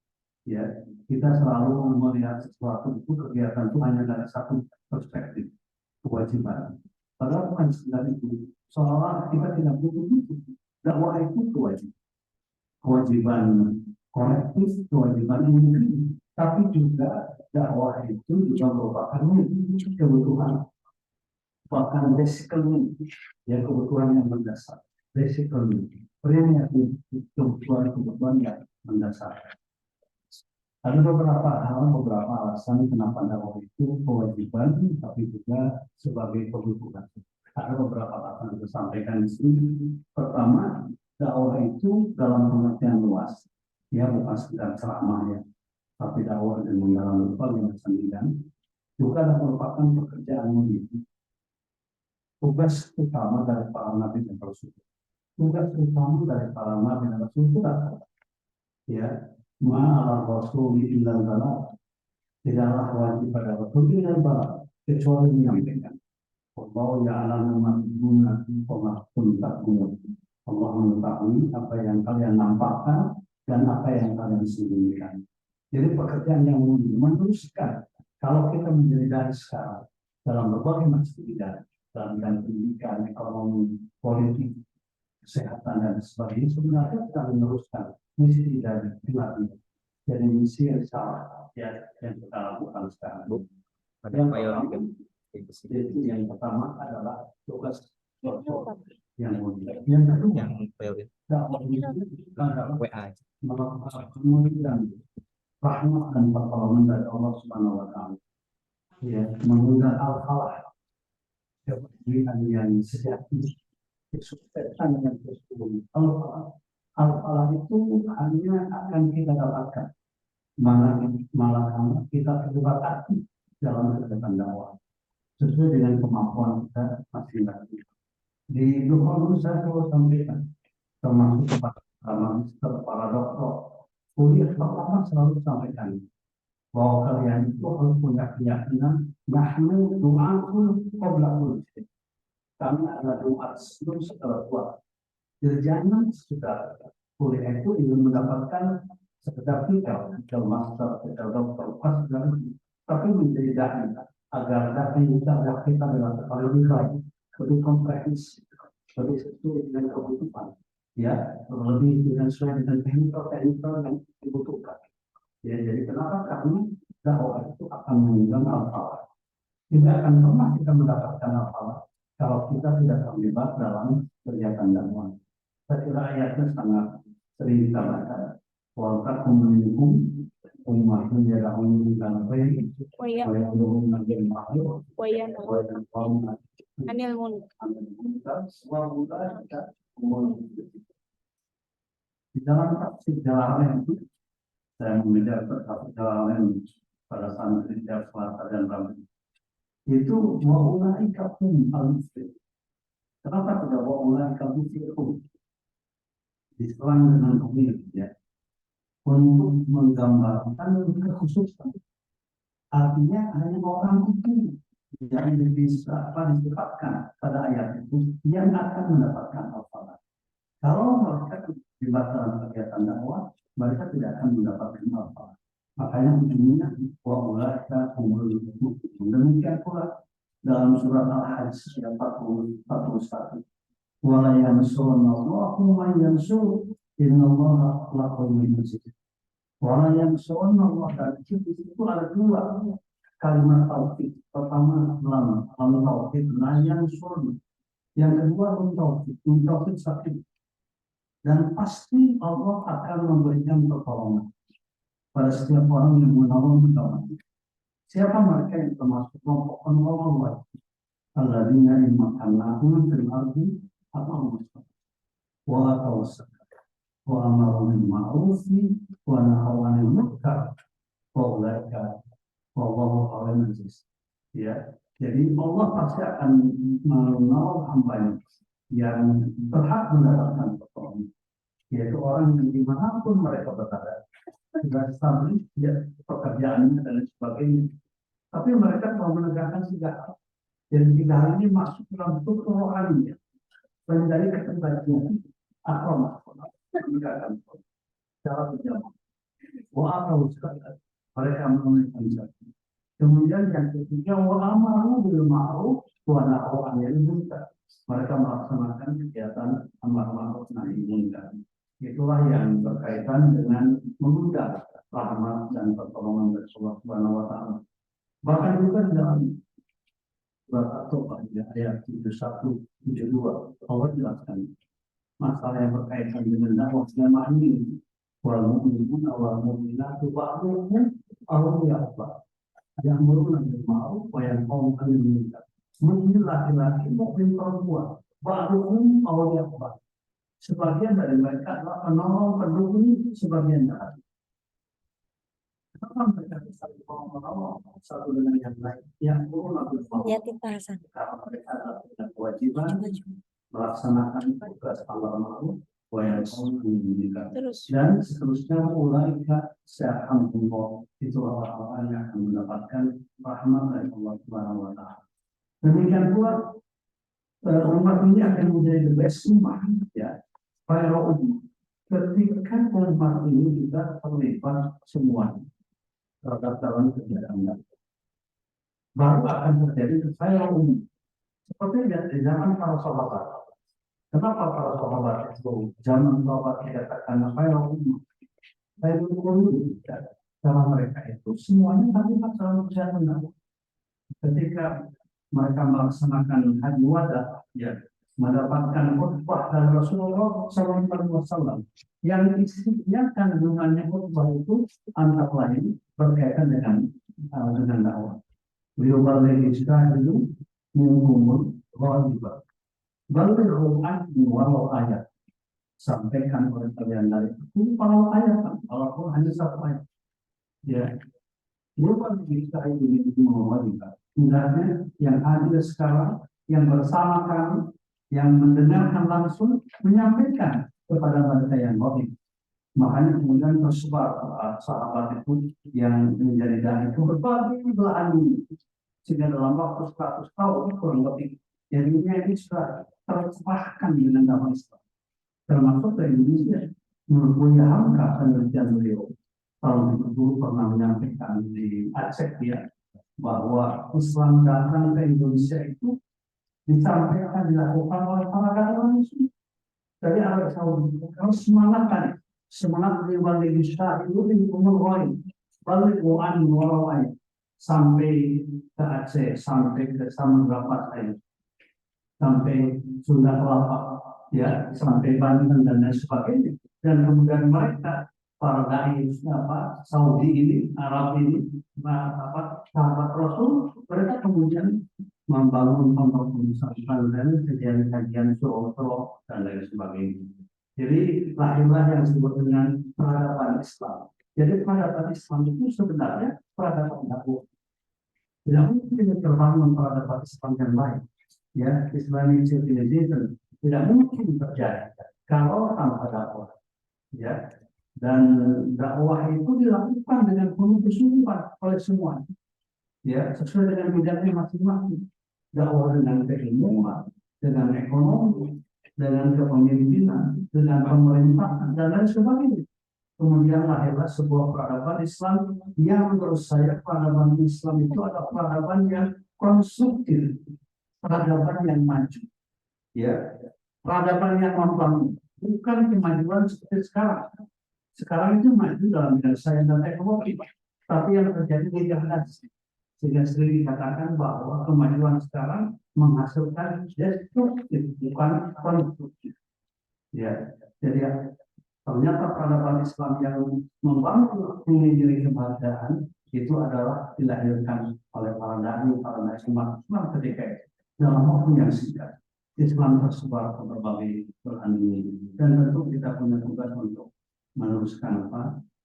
Ya, kita selalu melihat sesuatu itu kegiatan itu hanya dari satu perspektif kewajiban. Padahal bukan sekedar itu. Seolah kita tidak butuh itu. Dakwah itu kewajiban. Kewajiban kolektif, kewajiban individu. Tapi juga dakwah itu juga merupakan kebutuhan. Bahkan basic need, ya, kebutuhan yang mendasar. Basic need, kebutuhan yang mendasar. Ada beberapa alasan kenapa dakwah itu kewajiban, tapi juga sebagai kebutuhan. Ada beberapa alasan yang disampaikan di sini. Pertama, dakwah itu dalam pengertian luas, ya, bukan sekedar ceramah, ya, tapi dakwah dengan dalam berbagai macam bidang juga merupakan pekerjaan mulia. Tugas utama dari para nabi dan rasul. Tugas utama dari para nabi dan rasul itu apa? Ya, ma'ala rasuli illal balagh. Tidaklah wajib pada rasul illal balagh kecuali menyampaikan. Allah ya'lamu ma tu'maluna wa ma kuntum. Allah mengetahui apa yang kalian nampakkan dan apa yang kalian sembunyikan. Jadi pekerjaan yang meneruskan. Kalau kita menjadi dari sekarang dalam berbagai macam bidang, dalam bidang pendidikan, ekonomi, politik, kesehatan dan sebagainya, sebenarnya kita meneruskan misi dari Nabi. Jadi misi yang salah, ya, yang kita lakukan sekarang. Yang pertama adalah tugas yang mulia. Yang kedua, dakwah itu adalah melakukan rahmat dan pertolongan dari Allah Subhanahu wa Ta'ala. Ya, mengundang al-falah. Kemudian yang sejati, kesuksesan yang tersebut. Al-falah itu hanya akan kita dapatkan malah kita terlibat aktif dalam kegiatan dakwah sesuai dengan kemampuan kita masing-masing. Di Duhul saya selalu sampaikan, termasuk kepada para dokter, kuliah pertama selalu sampaikan bahwa kalian itu harus punya keyakinan nahnu du'aul qabla kulli syai. Kami adalah doa sebelum segala sesuatu. Jadi jangan sekedar kuliah itu ingin mendapatkan sekedar titel master, titel dokter, tapi menjadi dai agar kami dakwah kita lebih baik, lebih komprehensif, lebih sesuai dengan kebutuhan, ya, lebih dengan sesuai dengan teknikal yang dibutuhkan. Ya, jadi kenapa kami dakwah itu akan mengundang al-falah? Tidak akan pernah kita mendapatkan al-falah kalau kita tidak terlibat dalam kegiatan dakwah. Saya kira ayatnya sangat sering kita baca. Wal takum minkum ummatun yad'una ila al-khair wa ya'muruna bil ma'ruf wa yanhauna 'anil munkar. Di dalam tafsir Jalalain itu saya membaca tafsir Jalalain pada santri setiap Selasa dan Rabu. Itu wa'ulaika hum al-muflihun. Kenapa tidak wa'ulaika muflihun? Diserang dengan domir, ya, untuk menggambarkan kekhususan. Artinya hanya orang itu yang disebutkan pada ayat itu yang akan mendapatkan al-falah. Kalau mereka terlibat dalam kegiatan dakwah, mereka tidak akan mendapatkan al-falah. Makanya ujungnya wa'ulaika humul muflihun. Demikian pula dalam surat Al-Hajj ayat 41. Wala yansurunallahu man yansur innallaha laqawiyyun aziz. Wala yansurunallahu, dan di situ ada dua kalimat tauhid. Pertama lam tauhid, la yansurun. Yang kedua tauhid sakit. Dan pasti Allah akan memberikan pertolongan pada setiap orang yang menolong menolong. Siapa mereka yang termasuk kelompok penolong? Alladzina in makannahum fil ardi aqamu as-salat wa tawassalu wa amaru bil ma'ruf wa nahaw 'anil munkar wa ulaika wallahu a'lam aziz. Ya, jadi Allah pasti akan menolong hamba yang berhak mendapatkan pertolongan, yaitu orang yang dimanapun mereka berada, sudah stabil, ya, pekerjaannya dan sebagainya. Tapi mereka mau menegakkan 3 hal. Dan 3 hal ini masuk dalam bentuk rohaninya. Dan dari keterbagian akhlak menegakkan cara berjamaah. Wa'atau sekalian mereka menunaikan zakat. Kemudian yang ketiga, wa'amaru bil ma'ruf wa nahaw 'anil munkar. Mereka melaksanakan kegiatan amar ma'ruf nahi munkar. Itulah yang berkaitan dengan mengundang rahmat dan pertolongan dari Allah Subhanahu wa taala. Bahkan juga dalam surat At-Taubah ayat 71, 72 Allah jelaskan masalah yang berkaitan dengan dakwah jamaah ini. Wal mu'minuna wal mu'minatu ba'dhuhum awliya ba'd. Ya'muruna bil ma'ruf wa yanhauna 'anil munkar. Mukmin laki-laki, mukmin perempuan, ba'dhuhum awliya ba'd. Sebagian dari mereka adalah penolong pendukung sebagian dari. Kenapa mereka bisa menolong satu dengan yang lain? Yang kurang Ya, Hasan. karena mereka adalah punya kewajiban melaksanakan tugas amar ma'ruf wa yanhauna 'anil munkar. Dan seterusnya ulaika sa'amullah, itu orang-orang yang akan mendapatkan rahmat dari Allah Subhanahu wa taala. Demikian pula umat ini akan menjadi the best umat, ya. Para umat ketika umat ini juga terlibat semua terhadap dalam kegiatan dakwah, baru akan terjadi para umat seperti di zaman para sahabat. Kenapa para sahabat itu zaman sahabat dikatakan para umat? Saya dulu dalam mereka itu semuanya terlibat dalam kegiatan dakwah. Ketika mereka melaksanakan haji wada, ya, mendapatkan khutbah dari Rasulullah SAW yang isinya kandungannya khutbah itu antara lain berkaitan dengan dakwah. Beliau berlegislah itu mengumumkan wajib balighu anni walau ayat, sampaikan oleh kalian dari itu walau ayat, walaupun hanya 1 ayat. Ya, beliau berlegislah itu mengumumkan hendaknya yang hadir sekarang, yang bersama kami, yang mendengarkan langsung, menyampaikan kepada mereka yang goib. Makanya kemudian tersebar sahabat itu yang menjadi dai itu berbagai belahan dunia. Sehingga dalam waktu 100 tahun kurang lebih, jadinya ini sudah terciptakan dengan dakwah Islam. Termasuk dari Indonesia, menurut Buya Hamka penelitian beliau tahun 70 pernah menyampaikan di Aceh, dia bahwa Islam datang ke Indonesia itu disampaikan dilakukan oleh para dakwah Muslim dari Arab Saudi. Kalau semangat kan, semangat di balik Islam itu di umur lain, balik Quran lain sampai ke Aceh, sampai ke Samudra Pasai, sampai Sunda Kelapa, ya, sampai Banten dan lain sebagainya. Dan kemudian mereka para dai Saudi ini, Arab ini, sahabat Rasul, mereka kemudian membangun pondok pesantren, kajian-kajian surau dan lain sebagainya. Jadi lahirlah yang disebut dengan peradaban Islam. Jadi peradaban Islam itu sebenarnya peradaban dakwah. Tidak mungkin terbangun peradaban Islam yang lain. Ya, Islamic civilization tidak mungkin terjadi kalau tanpa dakwah. Ya, dan dakwah itu dilakukan dengan penuh kesungguhan oleh semua. Ya, sesuai dengan bidangnya masing-masing. Dakwah dengan keilmuan, dengan ekonomi, dengan kepemimpinan, dengan pemerintahan dan lain sebagainya. Kemudian lahirlah sebuah peradaban Islam yang menurut saya peradaban Islam itu adalah peradaban yang konstruktif, peradaban yang maju, ya, peradaban yang membangun, bukan kemajuan seperti sekarang. Sekarang itu maju dalam bidang sains dan teknologi, tapi yang terjadi degradasi. Sehingga sering dikatakan bahwa kemajuan sekarang menghasilkan destruktif, bukan konstruktif. Ya, jadi ternyata peradaban Islam yang membangun nilai-nilai kebahagiaan itu adalah dilahirkan oleh para dai, para nasional Islam ketika itu. Dalam waktu yang singkat, Islam tersebar ke berbagai belahan dunia, dan tentu kita punya tugas untuk meneruskan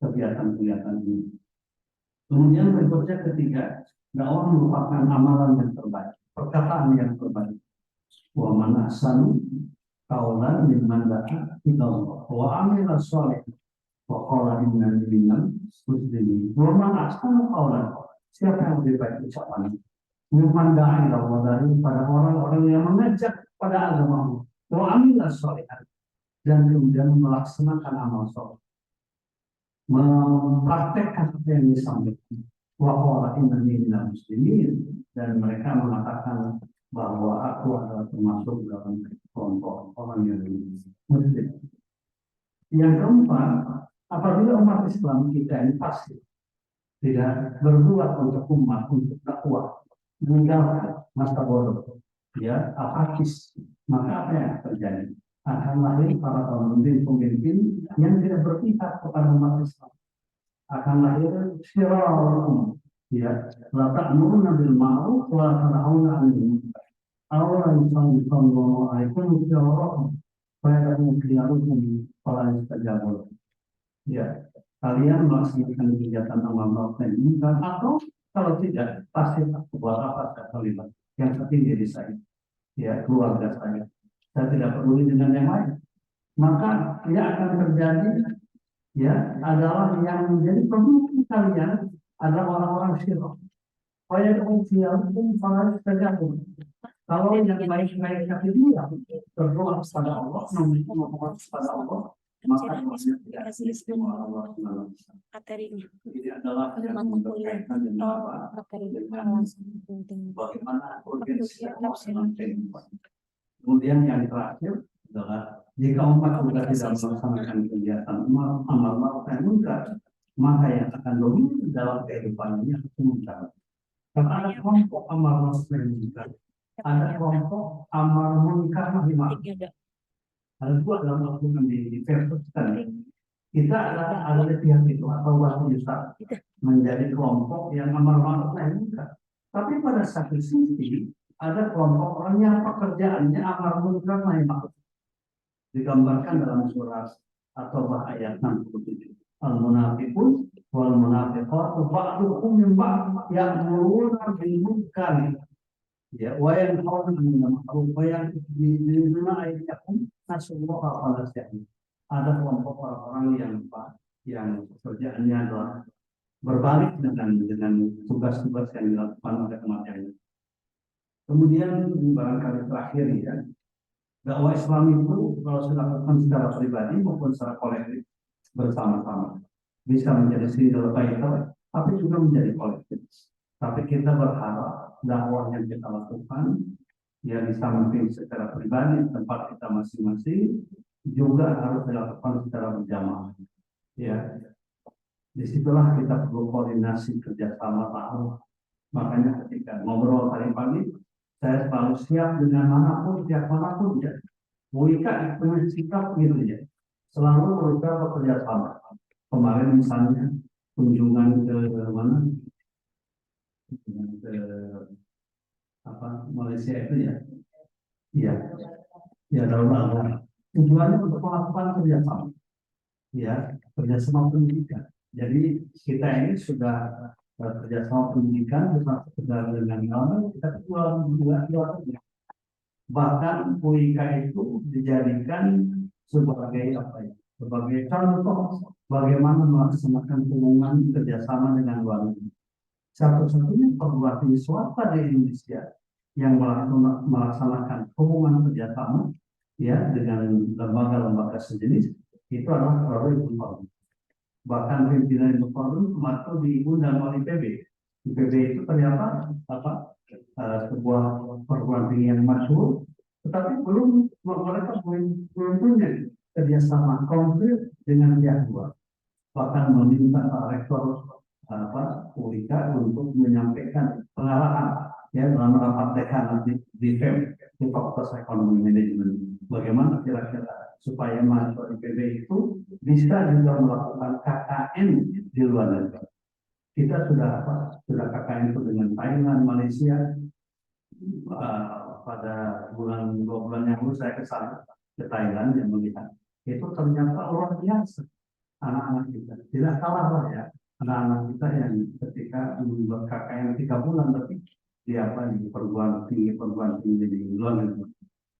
kegiatan-kegiatan ini. Kemudian berikutnya ketiga, dakwah merupakan amalan yang terbaik, perkataan yang terbaik. Wa man ahsanu qawlan mimman da'a ila Allah wa amila shalih wa qala innani minal muslimin. Wa man ahsanu qawlan, siapa yang lebih baik ucapan mimman da'a ila Allah, dari pada orang-orang yang mengajak pada agama Allah, wa amila shalih, dan kemudian melaksanakan amal soleh, mempraktekkan apa yang disampaikan. Wa qala innani minal muslimin, dan mereka mengatakan bahwa aku adalah termasuk dalam kelompok orang yang muslim. Yang keempat, apabila umat Islam kita ini pasti tidak berbuat untuk umat, untuk dakwah, meninggalkan masa bodoh, ya, apatis, maka apa yang terjadi? Akan lahir para pemimpin-pemimpin yang tidak berpihak kepada umat Islam. Akan lahir syirarul, ya, la ta'muruna bil ma'ruf wa la tanhauna 'anil munkar. Allah sallallahu alaihi wasallam fa'lamu khiyarukum fala yastajabu. Ya, kalian melaksanakan kegiatan amal ma'ruf nahi munkar, atau kalau tidak pasti buat apa terlibat. Yang tertinggi di saya, ya, keluarga saya. Saya tidak peduli dengan yang lain. Maka yang akan terjadi, ya, adalah yang menjadi pemimpin kalian adalah orang-orang syirik. Supaya kemudian para terjatuh. Kalau yang baik-baik tapi dia berdoa kepada Allah, memohon kepada Allah, maka tidak istimewa Allah. Ini adalah yang berkaitan dengan bagaimana urgensi Allah. Kemudian yang terakhir adalah jika umat sudah tidak melaksanakan kegiatan amal ma'ruf nahi munkar, maka yang akan dominan dalam kehidupannya munkar. Karena ada kelompok amal ma'ruf nahi munkar, ada kelompok amal munkar nahi ma'ruf. Hal itu adalah melakukan di versus kita ada di pihak itu atau waktu Yusuf menjadi kelompok yang amal ma'ruf nahi munkar. Tapi pada satu sisi ada kelompok orang yang pekerjaannya amar munkar nahi ma'ruf. Digambarkan dalam surah At-Taubah ayat 67. Al-munafiqun wal munafiqatu ba'duhum min ba'd ya'muruna bil munkar, ya, wa yanhauna 'anil ma'ruf wa yanhauna 'anil munkar, nasallahu alaihi wasallam. Ada kelompok orang-orang yang pekerjaannya adalah berbalik dengan tugas-tugas yang dilakukan oleh umat yang. Kemudian barangkali terakhir, ya, dakwah Islam itu kalau dilakukan secara pribadi maupun secara kolektif bersama-sama bisa menjadi single fighter, tapi juga menjadi kolektif. Tapi kita berharap dakwah yang kita lakukan ya di samping secara pribadi tempat kita masing-masing juga harus dilakukan secara berjamaah. Ya, disitulah kita perlu koordinasi kerjasama tahu. Makanya ketika ngobrol tadi pagi, saya selalu siap dengan manapun, tiap manapun ya. Wika punya sikap gitu ya. Selalu berusaha bekerja sama. Kemarin misalnya kunjungan ke mana? Ke Malaysia itu ya. Iya, ya Darul Alam. Tujuannya untuk melakukan kerjasama. Ya, kerjasama pendidikan. Jadi kita ini sudah kerjasama pendidikan bukan sekedar dengan orang, kita juga bahkan UIK itu dijadikan sebagai apa ya? Sebagai contoh bagaimana melaksanakan hubungan kerjasama dengan luar negeri. Satu-satunya perguruan tinggi swasta di Indonesia yang melaksanakan hubungan kerjasama ya dengan lembaga-lembaga sejenis itu adalah Forum. Bahkan pimpinan Forum kemarin diundang oleh IPB. IPB itu ternyata sebuah perguruan tinggi yang masyhur, tetapi mereka belum punya kerjasama konkret dengan pihak luar. Bahkan meminta Pak Rektor UIK untuk menyampaikan pengarahan ya dalam rapat dekan di FEM di Fakultas Ekonomi Manajemen. Bagaimana kira-kira supaya mahasiswa IPB itu bisa juga melakukan KKN di luar negeri. Kita sudah KKN itu dengan Thailand, Malaysia. Pada bulan 2 bulan yang lalu saya ke sana ke Thailand yang melihat itu ternyata luar biasa anak-anak kita. Tidak salah lah ya anak-anak kita yang ketika membuat KKN 3 bulan tapi di perguruan tinggi di luar negeri.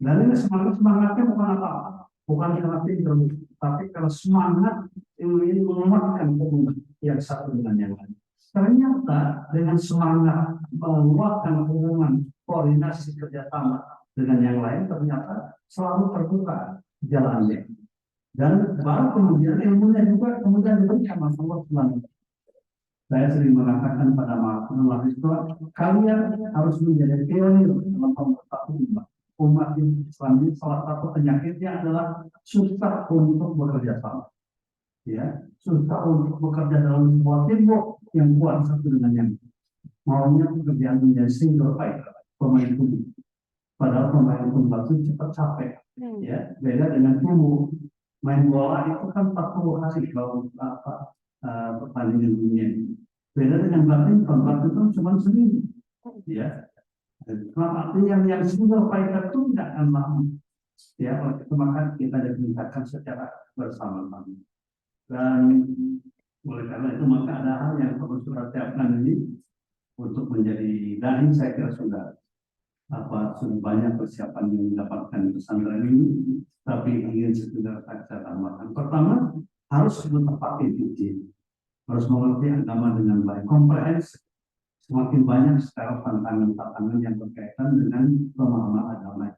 Dan ini semangatnya bukan apa-apa, bukan karena pintar, tapi karena semangat ingin menguatkan hubungan yang satu dengan yang lain. Ternyata dengan semangat menguatkan hubungan koordinasi kerjasama dengan yang lain ternyata selalu terbuka jalannya. Dan baru kemudian ilmunya juga kemudian diberikan sama Allah SWT. Saya sering mengatakan pada mahasiswa, kalian harus menjadi pionir dalam mempersatukan umat Islam ini. Salah satu penyakitnya adalah susah untuk bekerja sama. Ya, susah untuk bekerja dalam sebuah teamwork yang kuat satu dengan yang maunya pekerjaan menjadi single pemain tunggal. Padahal pemain tunggal itu cepat capek. Ya, beda dengan tubuh. Main bola itu kan 40 hari kalau pertandingan dunia. Beda dengan badminton cuma seminggu. Ya, artinya yang single fighter itu tidak akan lama. Ya, oleh itu maka kita ditingkatkan secara bersama-sama. Dan oleh karena itu maka ada hal yang perlu kita siapkan ini untuk menjadi daring. Saya kira sudah banyak persiapan yang mendapatkan pesantren ini, tapi ingin sekedar saya tambahkan. Pertama, harus tepat titik, harus mengerti agama dengan baik, komprehensif. Semakin banyak sekarang tantangan yang berkaitan dengan pemahaman agama.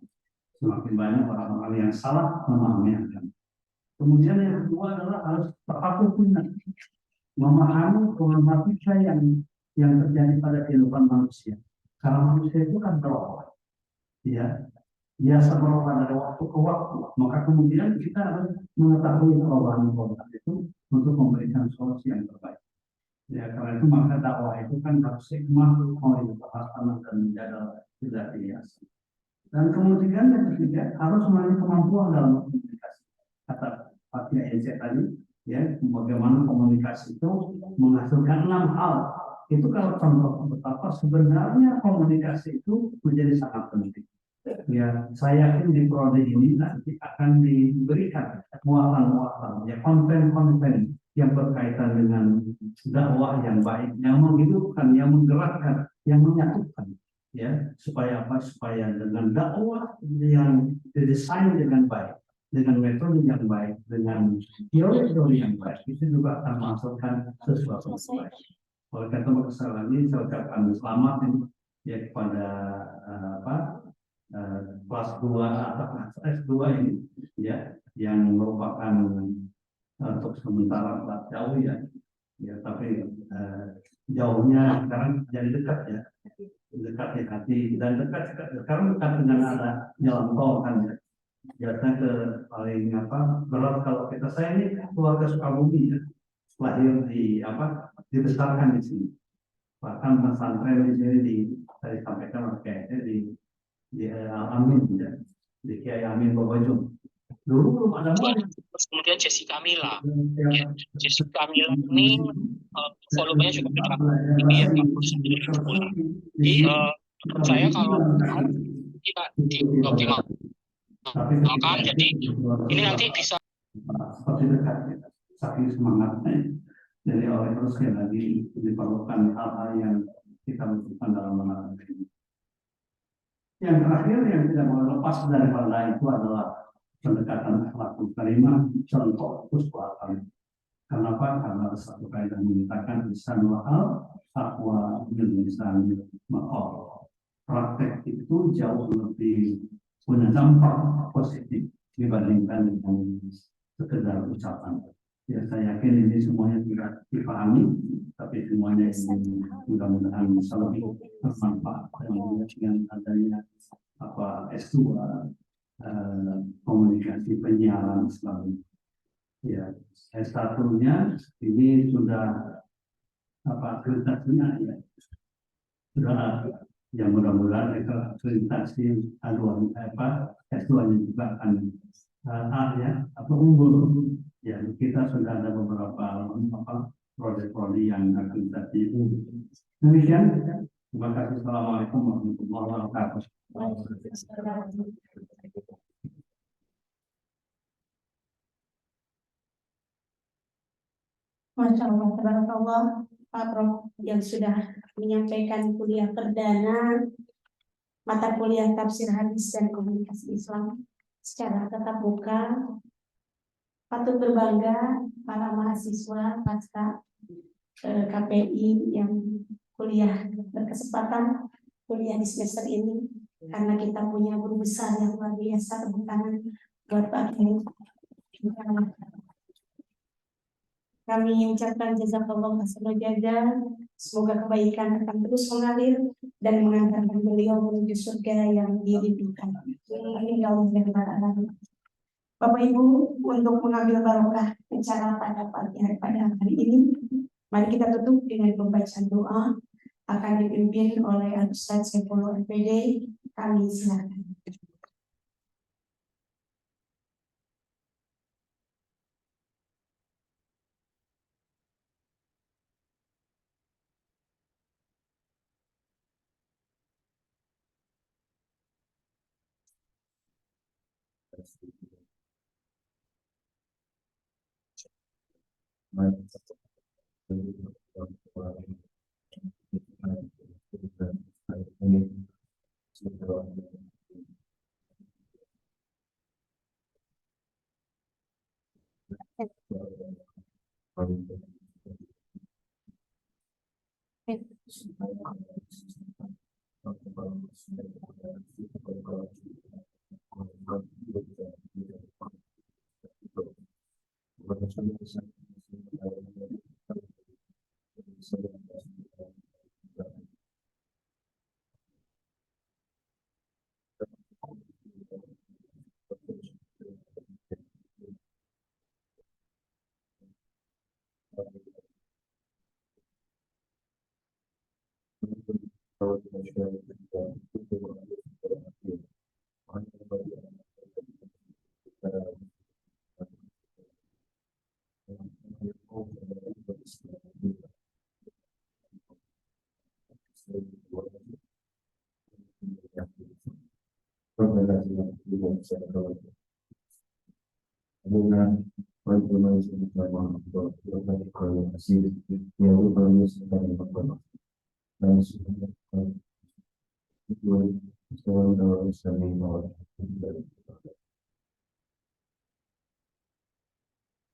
Semakin banyak orang-orang yang salah memahami agama. Kemudian yang kedua adalah harus terhubungkan, memahami problematika yang terjadi pada kehidupan manusia. Karena manusia itu kan berubah, ya, biasa berubah dari waktu ke waktu. Maka kemudian kita harus mengetahui perubahan itu untuk memberikan solusi yang terbaik. Ya, karena itu maka dakwah itu kan harus hikmah, muhasabah dan menjaga tidak biasa. Dan kemudian yang ketiga harus memiliki kemampuan dalam komunikasi. Kata Pak Kiai tadi, ya, bagaimana komunikasi itu menghasilkan 6 hal. Itu kalau contoh betapa sebenarnya komunikasi itu menjadi sangat penting. Ya, saya yakin di prodi ini nanti akan diberikan muatan-muatan, ya, konten-konten yang berkaitan dengan dakwah yang baik, yang menghidupkan, yang menggerakkan, yang menyatukan, ya, supaya apa? Supaya dengan dakwah yang didesain dengan baik, dengan metode yang baik, dengan teori-teori yang baik, itu juga akan menghasilkan sesuatu yang baik. Oleh karena itu sekali lagi saya ucapkan selamat ya kepada kelas 2 atau S2 ini, ya, yang merupakan untuk sementara kelas jauh, ya, Ya, tapi jauhnya sekarang jadi dekat ya, dekat di hati dan dekat sekarang dekat dengan ada jalan tol kan ya. Biasanya ke paling berat kalau saya ini keluarga Sukabumi ya, lahir di dibesarkan di sini. Bahkan pesantren di sini saya sampaikan kayaknya di Amin ya, di Kiai Amin Bogojong. Dulu belum ada banyak. Terus kemudian Jessica Mila. Ya, Jessica Mila ini volumenya juga tidak tinggi ya, 49 bulan. Jadi menurut saya kalau kita dioptimalkan, jadi ini nanti bisa seperti dekat ya, saking semangatnya. Jadi oleh terus sekali lagi diperlukan hal-hal yang kita butuhkan dalam menghadapi ini. Yang terakhir yang tidak boleh lepas daripada itu adalah pendekatan akhlakul karimah, contoh uswatan. Kenapa? Karena satu kaidah menyatakan lisan wahal takwa lisan maqal. Praktek itu jauh lebih punya dampak positif dibandingkan dengan sekedar ucapan. Ya, saya yakin ini semuanya tidak dipahami, tapi semuanya ini mudah-mudahan bisa lebih bermanfaat dengan adanya S2 komunikasi penyiaran selalu. Ya, S1-nya ini sudah akreditasinya ya sudah ada. Yang mudah-mudahan akreditasi S2-nya juga akan ya unggul. Ya, kita sudah ada beberapa proyek-proyek yang akreditasi. Demikian. Terima kasih. Assalamualaikum warahmatullahi wabarakatuh. Masya Allah, tabarakallah, Pak Prof yang sudah menyampaikan kuliah perdana mata kuliah tafsir hadis dan komunikasi Islam secara tatap muka. Patut berbangga para mahasiswa pasca KPI yang kuliah berkesempatan kuliah di semester ini, karena kita punya guru besar yang luar biasa. Tepuk tangan buat Pak Kiai. Kami ucapkan jazakallahu khairan jaza. Semoga kebaikan akan terus mengalir dan mengantarkan beliau menuju surga yang dirindukan. Amin ya Allah. Bapak Ibu, untuk mengambil barokah acara pada hari ini, mari kita tutup dengan pembacaan doa akan dipimpin oleh Ustaz Saifullah MPD. Kami silakan.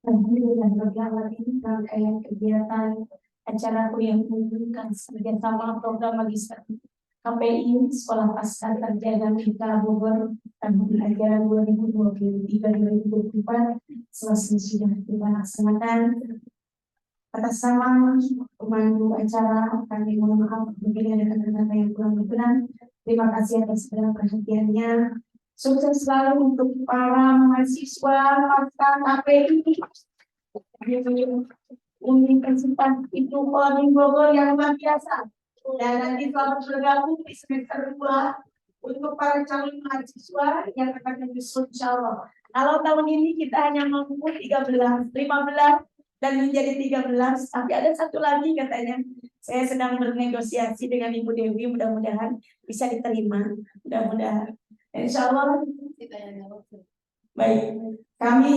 Alhamdulillah, berjalan ini rangkaian kegiatan acara kuliah menunjukkan kerjasama program magister KPI Sekolah Pasca Sarjana Mitra Bogor tahun ajaran 2023-2024 selesai sudah kita laksanakan. Atas nama pemandu acara kami mohon maaf apabila ada kata-kata yang kurang berkenan. Terima kasih atas segala perhatiannya. Sukses selalu untuk para mahasiswa pasca KPI di Universitas Ibnu Kholding Bogor yang luar biasa. Dan nanti selamat bergabung di semester 2 untuk para calon mahasiswa yang akan menyusul insya Allah. Kalau tahun ini kita hanya mampu 15 dan menjadi 13, tapi ada satu lagi katanya. Saya sedang bernegosiasi dengan Ibu Dewi, mudah-mudahan bisa diterima. Mudah-mudahan. Insya Allah. Baik, kami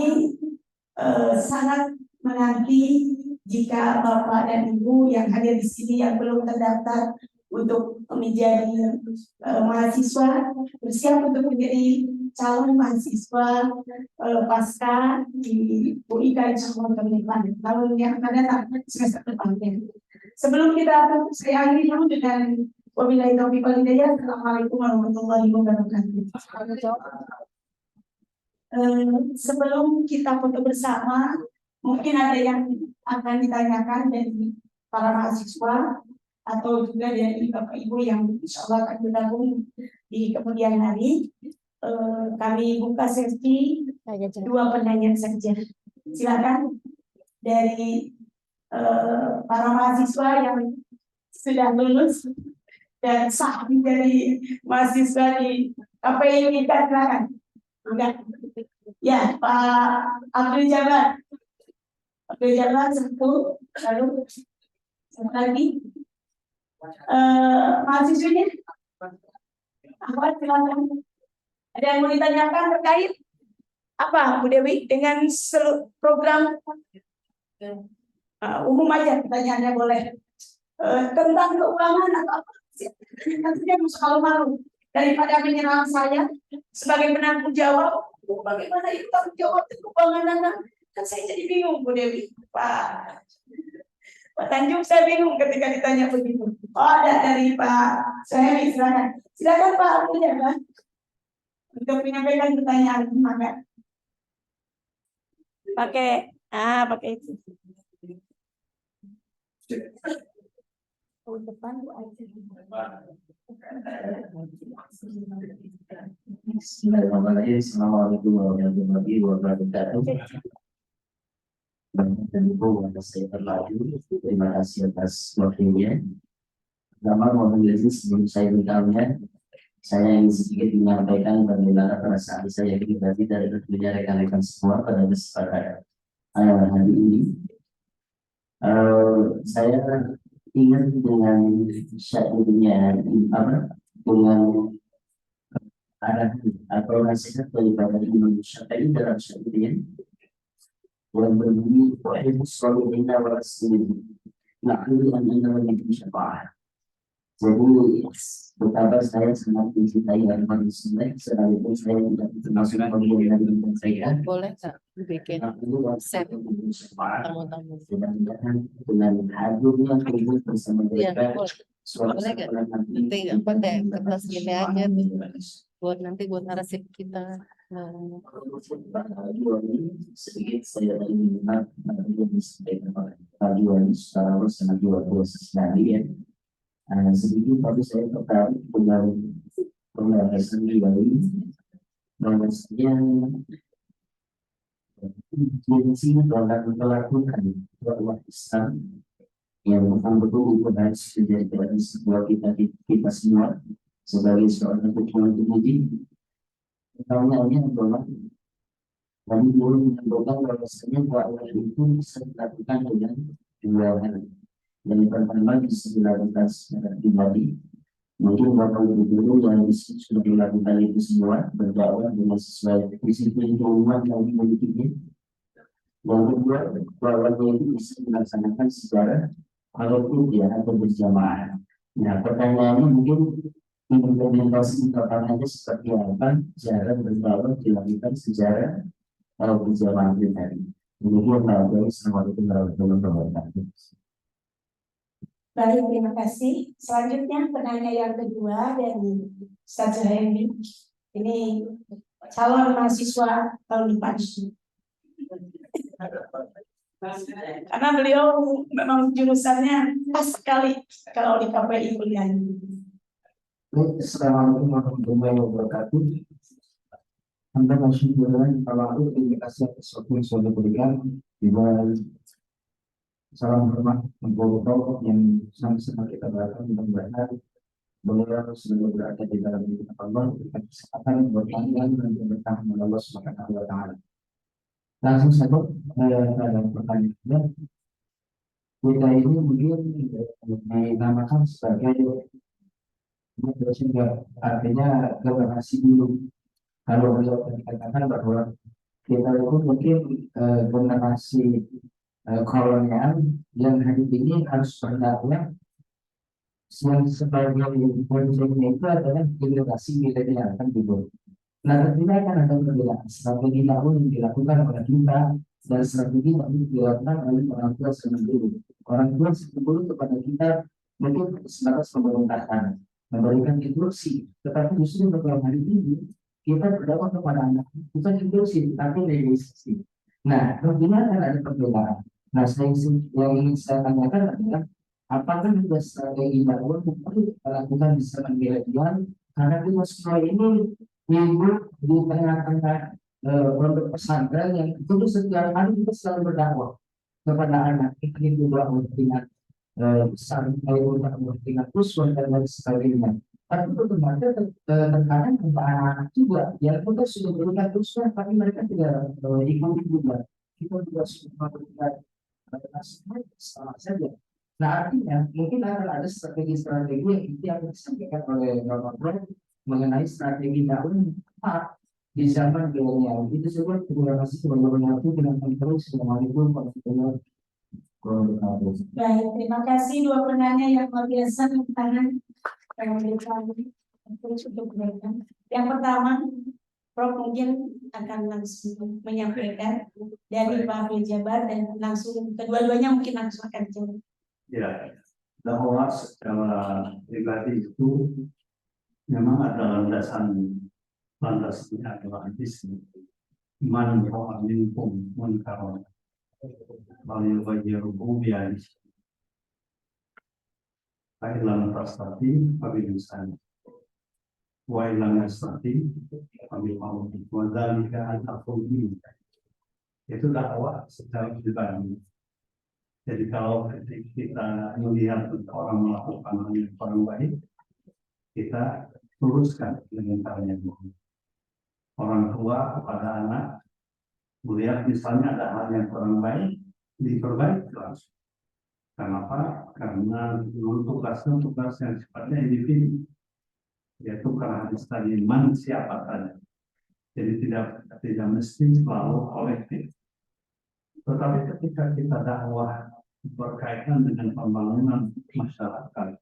sangat menanti jika Bapak dan Ibu yang hadir di sini yang belum terdaftar untuk menjadi mahasiswa, bersiap untuk menjadi calon mahasiswa pasca di UIK insya Allah tahun yang akan datang semester depannya. Sebelum kita tutup, saya akhiri dulu dengan wabillahi taufiq wal hidayah. Assalamualaikum warahmatullahi wabarakatuh. Sebelum kita foto bersama, mungkin ada yang akan ditanyakan dari para mahasiswa atau juga dari Bapak Ibu yang insya Allah akan bergabung di kemudian hari. Kami buka sesi 2 penanya saja. Silakan dari para mahasiswa yang sudah lulus dan sah menjadi mahasiswa di KPI kita, silakan. Enggak. Ya, Pak Abdul Jabar. Abdul Jabar satu, lalu satu lagi. Mahasiswanya apa, silakan. Ada yang mau ditanyakan terkait apa, Bu Dewi, dengan program umum aja pertanyaannya boleh. Tentang keuangan atau apa? Nanti dia harus malu-malu daripada menyerang saya sebagai penanggung jawab. Bagaimana itu tanggung jawab keuangan anak? Kan saya jadi bingung, Bu Dewi. Pak Tanjung, saya bingung ketika ditanya begitu. Oh, ada dari Pak Suhemi, silakan. Silakan Pak Abdul Jabar untuk menyampaikan pertanyaan. Maka pakai itu. Depan Bu aja. Bismillahirrahmanirrahim. Assalamualaikum warahmatullahi wabarakatuh. Dan Ibu atas saya terlaju. Terima kasih atas waktunya. Pertama, mohon izin sebelum saya bertanya, saya ingin sedikit menyampaikan bagaimana perasaan saya pribadi dari tentunya rekan-rekan semua pada kesempatan hari ini. Saya ingat dengan syairnya dengan arahan atau nasihat daripada Imam Syafi'i dalam syairnya yang berbunyi wahai muslimin wa muslimin na'udzu an nabi syafa'ah. Jadi betapa saya sangat mencintai agama Islam, sekalipun saya tidak termasuk bagian dari saya. Boleh nggak dibikin set tamu-tamu? Dengan hadirnya kumpul bersama Iya, mereka, boleh nggak? Nanti apa deh kertas gini aja buat nanti buat narasi kita. Sedikit saya ingin disampaikan paduan secara bersama dua sekali ya. Sedikit tapi saya tertarik dengan pembahasan dari bahwasanya fungsi dalam melakukan dakwah Islam yang betul-betul itu harus menjadi sebuah kita semua sebagai seorang ketua pemudi. Pertanyaannya adalah kami belum menentukan bahwasanya dakwah itu bisa dilakukan dengan dua hal. Yang pertama bisa dilakukan secara pribadi. Mungkin Bapak Ibu dulu yang sudah dilakukan itu semua berdakwah dengan sesuai disiplin keumuman yang dimilikinya. Yang kedua, dakwahnya itu bisa dilaksanakan secara kolektif atau berjamaah. Nah, pertanyaannya mungkin implementasi lapangannya seperti apa cara berdakwah dilakukan secara berjamaah pribadi. Kemudian Assalamualaikum warahmatullahi wabarakatuh. Baik, terima kasih. Selanjutnya penanya yang kedua dari Ustaz Suhemi. Ini calon mahasiswa tahun depan. Karena beliau memang jurusannya pas sekali kalau di KPI kuliahnya. Baik, Assalamualaikum warahmatullahi wabarakatuh. Anda masih berjalan kalau aku terima kasih atas waktu yang sudah diberikan. Salam hormat untuk Bapak yang sama-sama kita berikan mudah-mudahan beliau selalu berada di dalam hidup Allah, dengan kesehatan, berpanjang dan bertahan Allah Subhanahu wa Ta'ala. Langsung saja dalam pertanyaan kita ini mungkin dinamakan sebagai artinya generasi dulu. Kalau beliau dikatakan bahwa kita itu mungkin generasi kolonial yang hari ini harus berdakwah yang sebagai konsepnya itu adalah generasi milenial kan gitu. Nah tentunya akan ada perbedaan strategi dakwah yang dilakukan oleh kita dan strategi yang dilakukan oleh orang tua sebelum orang tua sebelum kepada kita mungkin sebatas pemerintahan memberikan instruksi, tetapi justru pada hari ini kita berdakwah kepada anak bukan instruksi tapi negosiasi. Nah tentunya akan ada perbedaan. Nah yang ingin saya tanyakan adalah apakah juga strategi dakwah perlu dilakukan di zaman milenial karena kita semua ini hidup di tengah-tengah pondok pesantren yang itu setiap hari kita selalu berdakwah kepada anak itu dakwah dengan besar dakwah dengan usul dan lain sebagainya. Tapi itu ternyata terkadang untuk anak-anak juga yang kita sudah berikan usul tapi mereka tidak ikuti juga. Kita juga sudah memberikan nasihat sama saja. Nah artinya mungkin akan ada strategi-strategi yang itu yang disampaikan oleh Bapak mengenai strategi dakwah yang tepat di zaman milenial. Itu saja. Terima kasih kepada Bapak dengan terus. Assalamualaikum warahmatullahi wabarakatuh. Baik, terima kasih dua penanya yang luar biasa tangan untuk mereka. Yang pertama, Prof mungkin akan langsung menyampaikan dari Pak Abdul Jabar dan langsung kedua-duanya mungkin langsung akan jawab. Ya, dakwah secara pribadi itu memang ada landasannya adalah hadis man ra'a minkum munkaran fal yughayyiruhu bi yadihi fa illam tastati fa bi lisanihi wa illam yastati fa bi qalbihi wa dzalika al-afdal. Itu dakwah secara pribadi. Jadi kalau kita melihat orang melakukan hal yang kurang baik, kita luruskan dengan cara yang baik. Orang tua kepada anak melihat misalnya ada hal yang kurang baik, diperbaiki langsung. Kenapa? Karena tugasnya tugas yang sifatnya individu, yaitu karena hadis tadi man siapa saja. Jadi tidak mesti selalu kolektif. Tetapi ketika kita dakwah berkaitan dengan pembangunan masyarakat,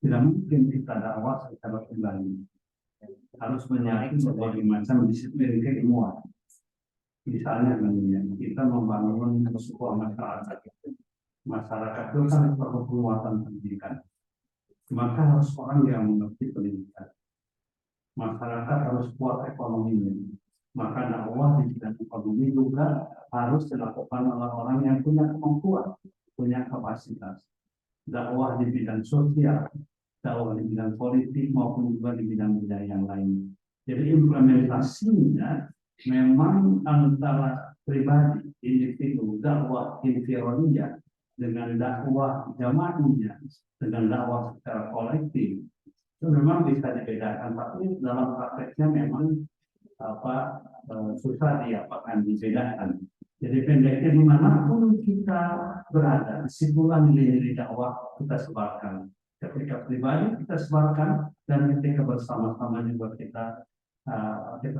tidak mungkin kita dakwah secara pribadi. Harus menyatu berbagai macam disiplin keilmuan. Misalnya kita membangun sebuah masyarakat. Masyarakat itu kan perlu penguatan pendidikan. Maka harus orang yang mengerti pendidikan. Masyarakat harus kuat ekonominya. Maka dakwah di bidang ekonomi juga harus dilakukan oleh orang yang punya kemampuan, punya kapasitas. Dakwah di bidang sosial, dakwah di bidang politik maupun juga di bidang-bidang yang lain. Jadi implementasinya memang antara pribadi, individu, dakwah infiroriyah dengan dakwah jamaahnya, dengan dakwah secara kolektif itu memang bisa dibedakan. Tapi dalam prakteknya memang susah diapakan dibedakan. Jadi pendeknya dimanapun kita berada, kesimpulan nilai dakwah kita sebarkan. Ketika pribadi kita sebarkan dan ketika bersama-sama juga kita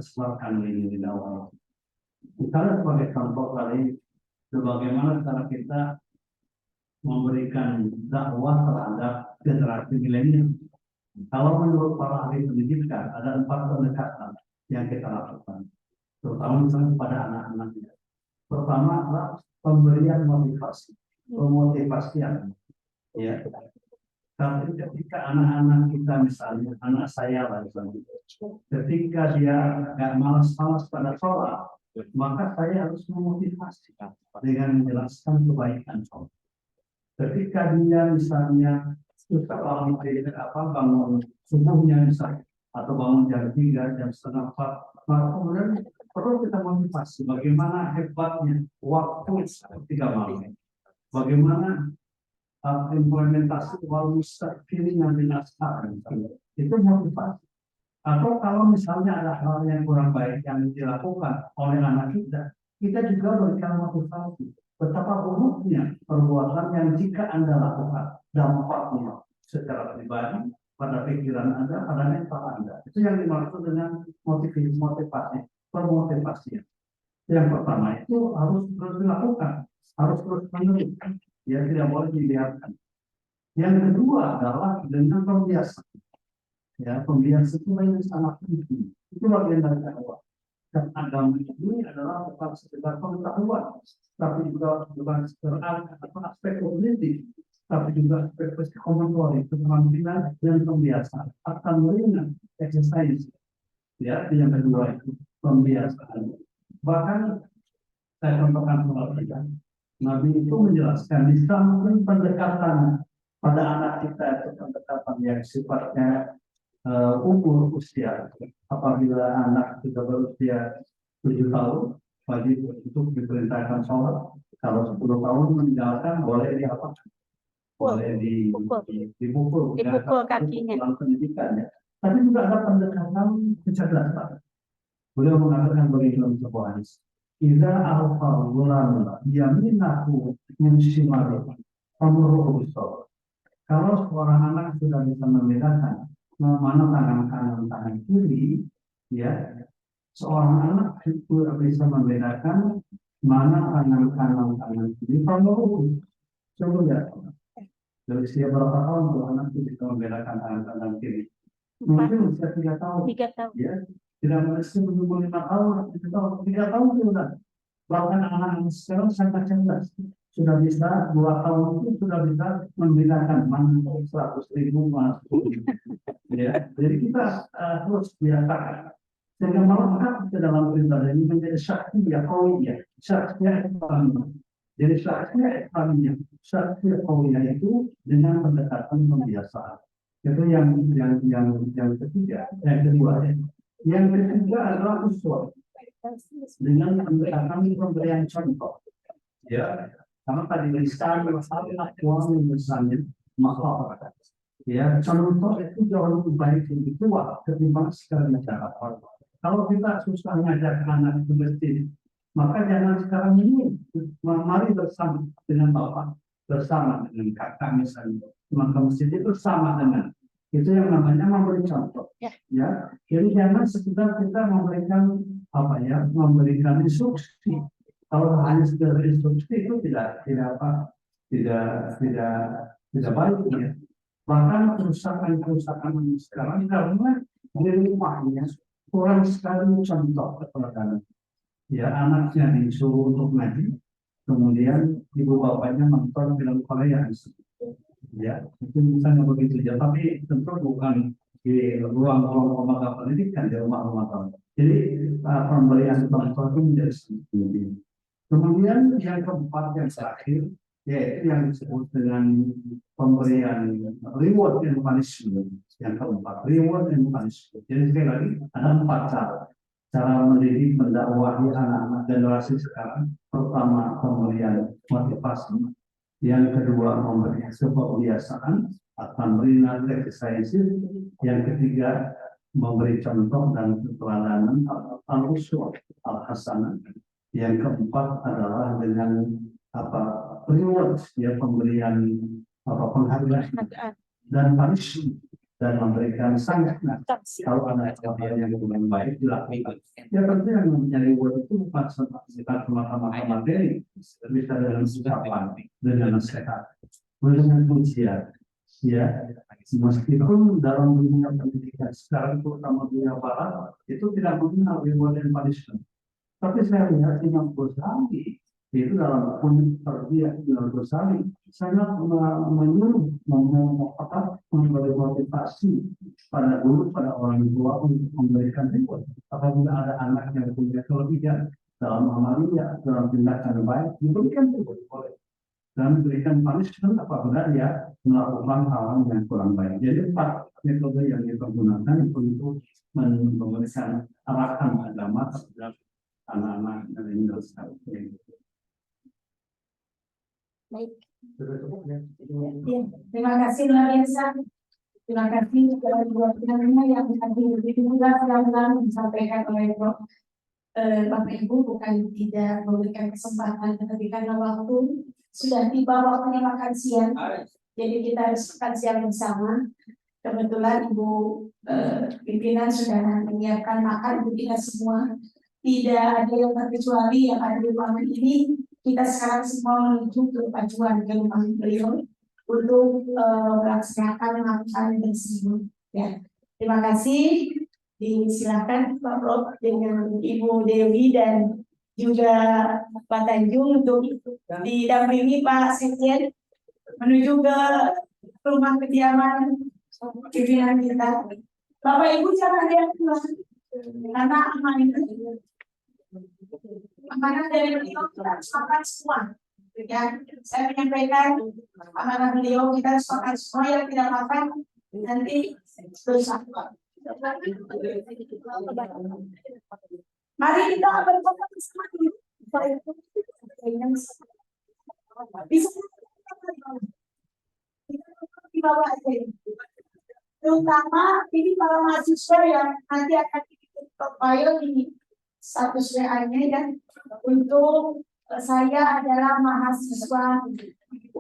sebarkan nilai dakwah. Misalnya sebagai contoh kali, bagaimana cara kita memberikan dakwah terhadap generasi milenial. Kalau menurut para ahli pendidikan ada 4 pendekatan yang kita lakukan, terutama misalnya kepada anak-anaknya. Pertama adalah pemberian motivasi, pemotivasian. Ya. Tapi ketika anak-anak kita misalnya, anak saya lah misalnya, ketika dia nggak malas-malas pada sholat, maka saya harus memotivasi dengan menjelaskan kebaikan sholat. Ketika dia misalnya susah bangun subuhnya misalnya, atau bangun jam 3, jam setengah 4, maka kemudian perlu kita motivasi bagaimana hebatnya waktu ketika malam, bagaimana implementasi walau feeling yang dinaskahkan itu motivasi. Atau kalau misalnya ada hal yang kurang baik yang dilakukan oleh anak kita, kita juga berikan motivasi betapa buruknya perbuatan yang jika Anda lakukan dampaknya secara pribadi pada pikiran Anda, pada mental Anda. Itu yang dimaksud dengan motivasi, permotivasian. Yang pertama itu harus terus dilakukan, harus terus menerus, ya tidak boleh dibiarkan. Yang kedua adalah dengan pembiasaan. Ya, pembiasaan itu sangat penting. Itu bagian dari dakwah. Dan agama ini adalah bukan sekedar pengetahuan, tapi juga bukan sekedar aspek kognitif, tapi juga aspek komentori, keterampilan dan pembiasaan. Akan meringan exercise. Ya, yang kedua itu pembiasaan. Bahkan saya contohkan kita, Nabi itu menjelaskan di samping pendekatan pada anak kita itu pendekatan yang sifatnya umur usia. Apabila anak sudah berusia 7 tahun, wajib untuk diperintahkan sholat. Kalau 10 tahun meninggalkan, boleh diapakan? Boleh dipukul kakinya. Dalam pendidikannya. Tapi juga ada pendekatan kecerdasan. Beliau mengatakan dalam sebuah hadis, "Idza alfa gulam yaminahu min shimali, famruhu bis-shalah." Kalau seorang anak sudah bisa membedakan mana tangan kanan tangan kiri, ya, seorang anak itu bisa membedakan mana tangan kanan tangan kiri, famruhu. Coba lihat, dari usia berapa tahun tuh anak itu bisa membedakan tangan kanan kiri? Mungkin usia 3 tahun. 3 tahun. Ya, tidak mesti menunggu 5 tahun, 3 tahun sudah. Bahkan anak-anak sekarang sangat cerdas. Sudah bisa 2 tahun itu sudah bisa membedakan mana 100.000 masuk. Ya, jadi kita terus biasakan. Sehingga melengkap ke dalam perintah ini menjadi syakhsiyah qawiyah, syakhsiyah ikhwaniyah. Jadi syakhsiyah ikhwaniyah, syakhsiyah qawiyah itu dengan pendekatan pembiasaan. Itu yang ketiga, yang kedua. Yang ketiga adalah uswah dengan pendekatan pemberian contoh. Ya, karena tadi lisan masalah uang misalnya masalah. Ya, contoh itu jauh lebih baik lebih kuat ketimbang sekarang masyarakat. Kalau kita susah ngajak anak itu masjid, maka jangan sekarang ini. Mari bersama dengan bapak, bersama dengan kakak misalnya, maka masjid itu sama dengan. Itu yang namanya memberi contoh. Ya, jadi jangan sekedar kita memberikan memberikan instruksi. Kalau hanya sekedar instruksi itu tidak baik ya. Bahkan kerusakan sekarang karena di rumahnya kurang sekali contoh keteladanan. Ya, anaknya disuruh untuk ngaji, kemudian ibu bapaknya nonton film Korea. Ya, itu misalnya begitu ya, tapi tentu bukan di ruang-ruang lembaga pendidikan, di rumah-rumah tangga. Jadi pemberian contoh itu menjadi penting. Kemudian yang keempat yang terakhir, yaitu yang disebut dengan pemberian reward and punishment. Yang keempat, reward and punishment. Jadi sekali lagi ada 4 cara mendidik, mendakwahi anak-anak generasi sekarang. Pertama, pemberian motivasi. Yang kedua, memberikan sebuah kebiasaan atau memberikan exercise. Yang ketiga, memberi contoh dan keteladanan al-uswah al-hasanah. Yang keempat adalah dengan reward, ya, pemberian penghargaan dan punishment, dan memberikan sanksi. Kalau ada hal yang kurang baik dilakukan, ya tentu yang namanya reward itu bukan semata-mata materi, bisa dengan ucapan, dengan nasihat, dengan pujian. Ya, meskipun dalam dunia pendidikan sekarang, terutama dunia barat, itu tidak mengenal reward and punishment. Tapi saya lihat Imam Ghazali itu dalam tarbiyah Imam Ghazali sangat menyuruh memberi motivasi pada guru, pada orang tua untuk memberikan reward. Apabila ada anak yang punya kelebihan, dalam amalia, dalam tindakan baik, diberikan boleh. Dan berikan punishment apabila dia melakukan hal yang kurang baik. Jadi 4 metode yang dipergunakan untuk memberikan arahan agama kepada anak-anak dan ini Baik. Ya, terima kasih luar biasa. Terima kasih kepada dua penanya yang hadir di juga mudah-mudahan disampaikan oleh Bapak Ibu bukan tidak memberikan kesempatan, tetapi karena waktu sudah tiba waktunya makan siang, jadi kita harus makan siang bersama. Kebetulan Ibu pimpinan sudah menyiapkan makan untuk kita semua. Tidak ada yang terkecuali yang ada di ruangan ini. Kita sekarang semua menuju ke Pacuan ke rumah beliau untuk melaksanakan makan bersama. Ya, terima kasih. Disilakan Pak Prof dengan Ibu Dewi dan juga Pak Tanjung untuk didampingi Pak Sekjen menuju ke rumah kediaman pimpinan kita. Bapak Ibu jangan lihat pulang karena amanah dari beliau kita harus makan semua. Ya, saya menyampaikan amanah beliau kita harus makan semua, yang tidak makan nanti dosa. Mari kita berdoa bersama dulu. Bisa di bawah aja. Terutama ini para mahasiswa yang nanti akan dibikin profile di status WA-nya ya. Untuk saya adalah mahasiswa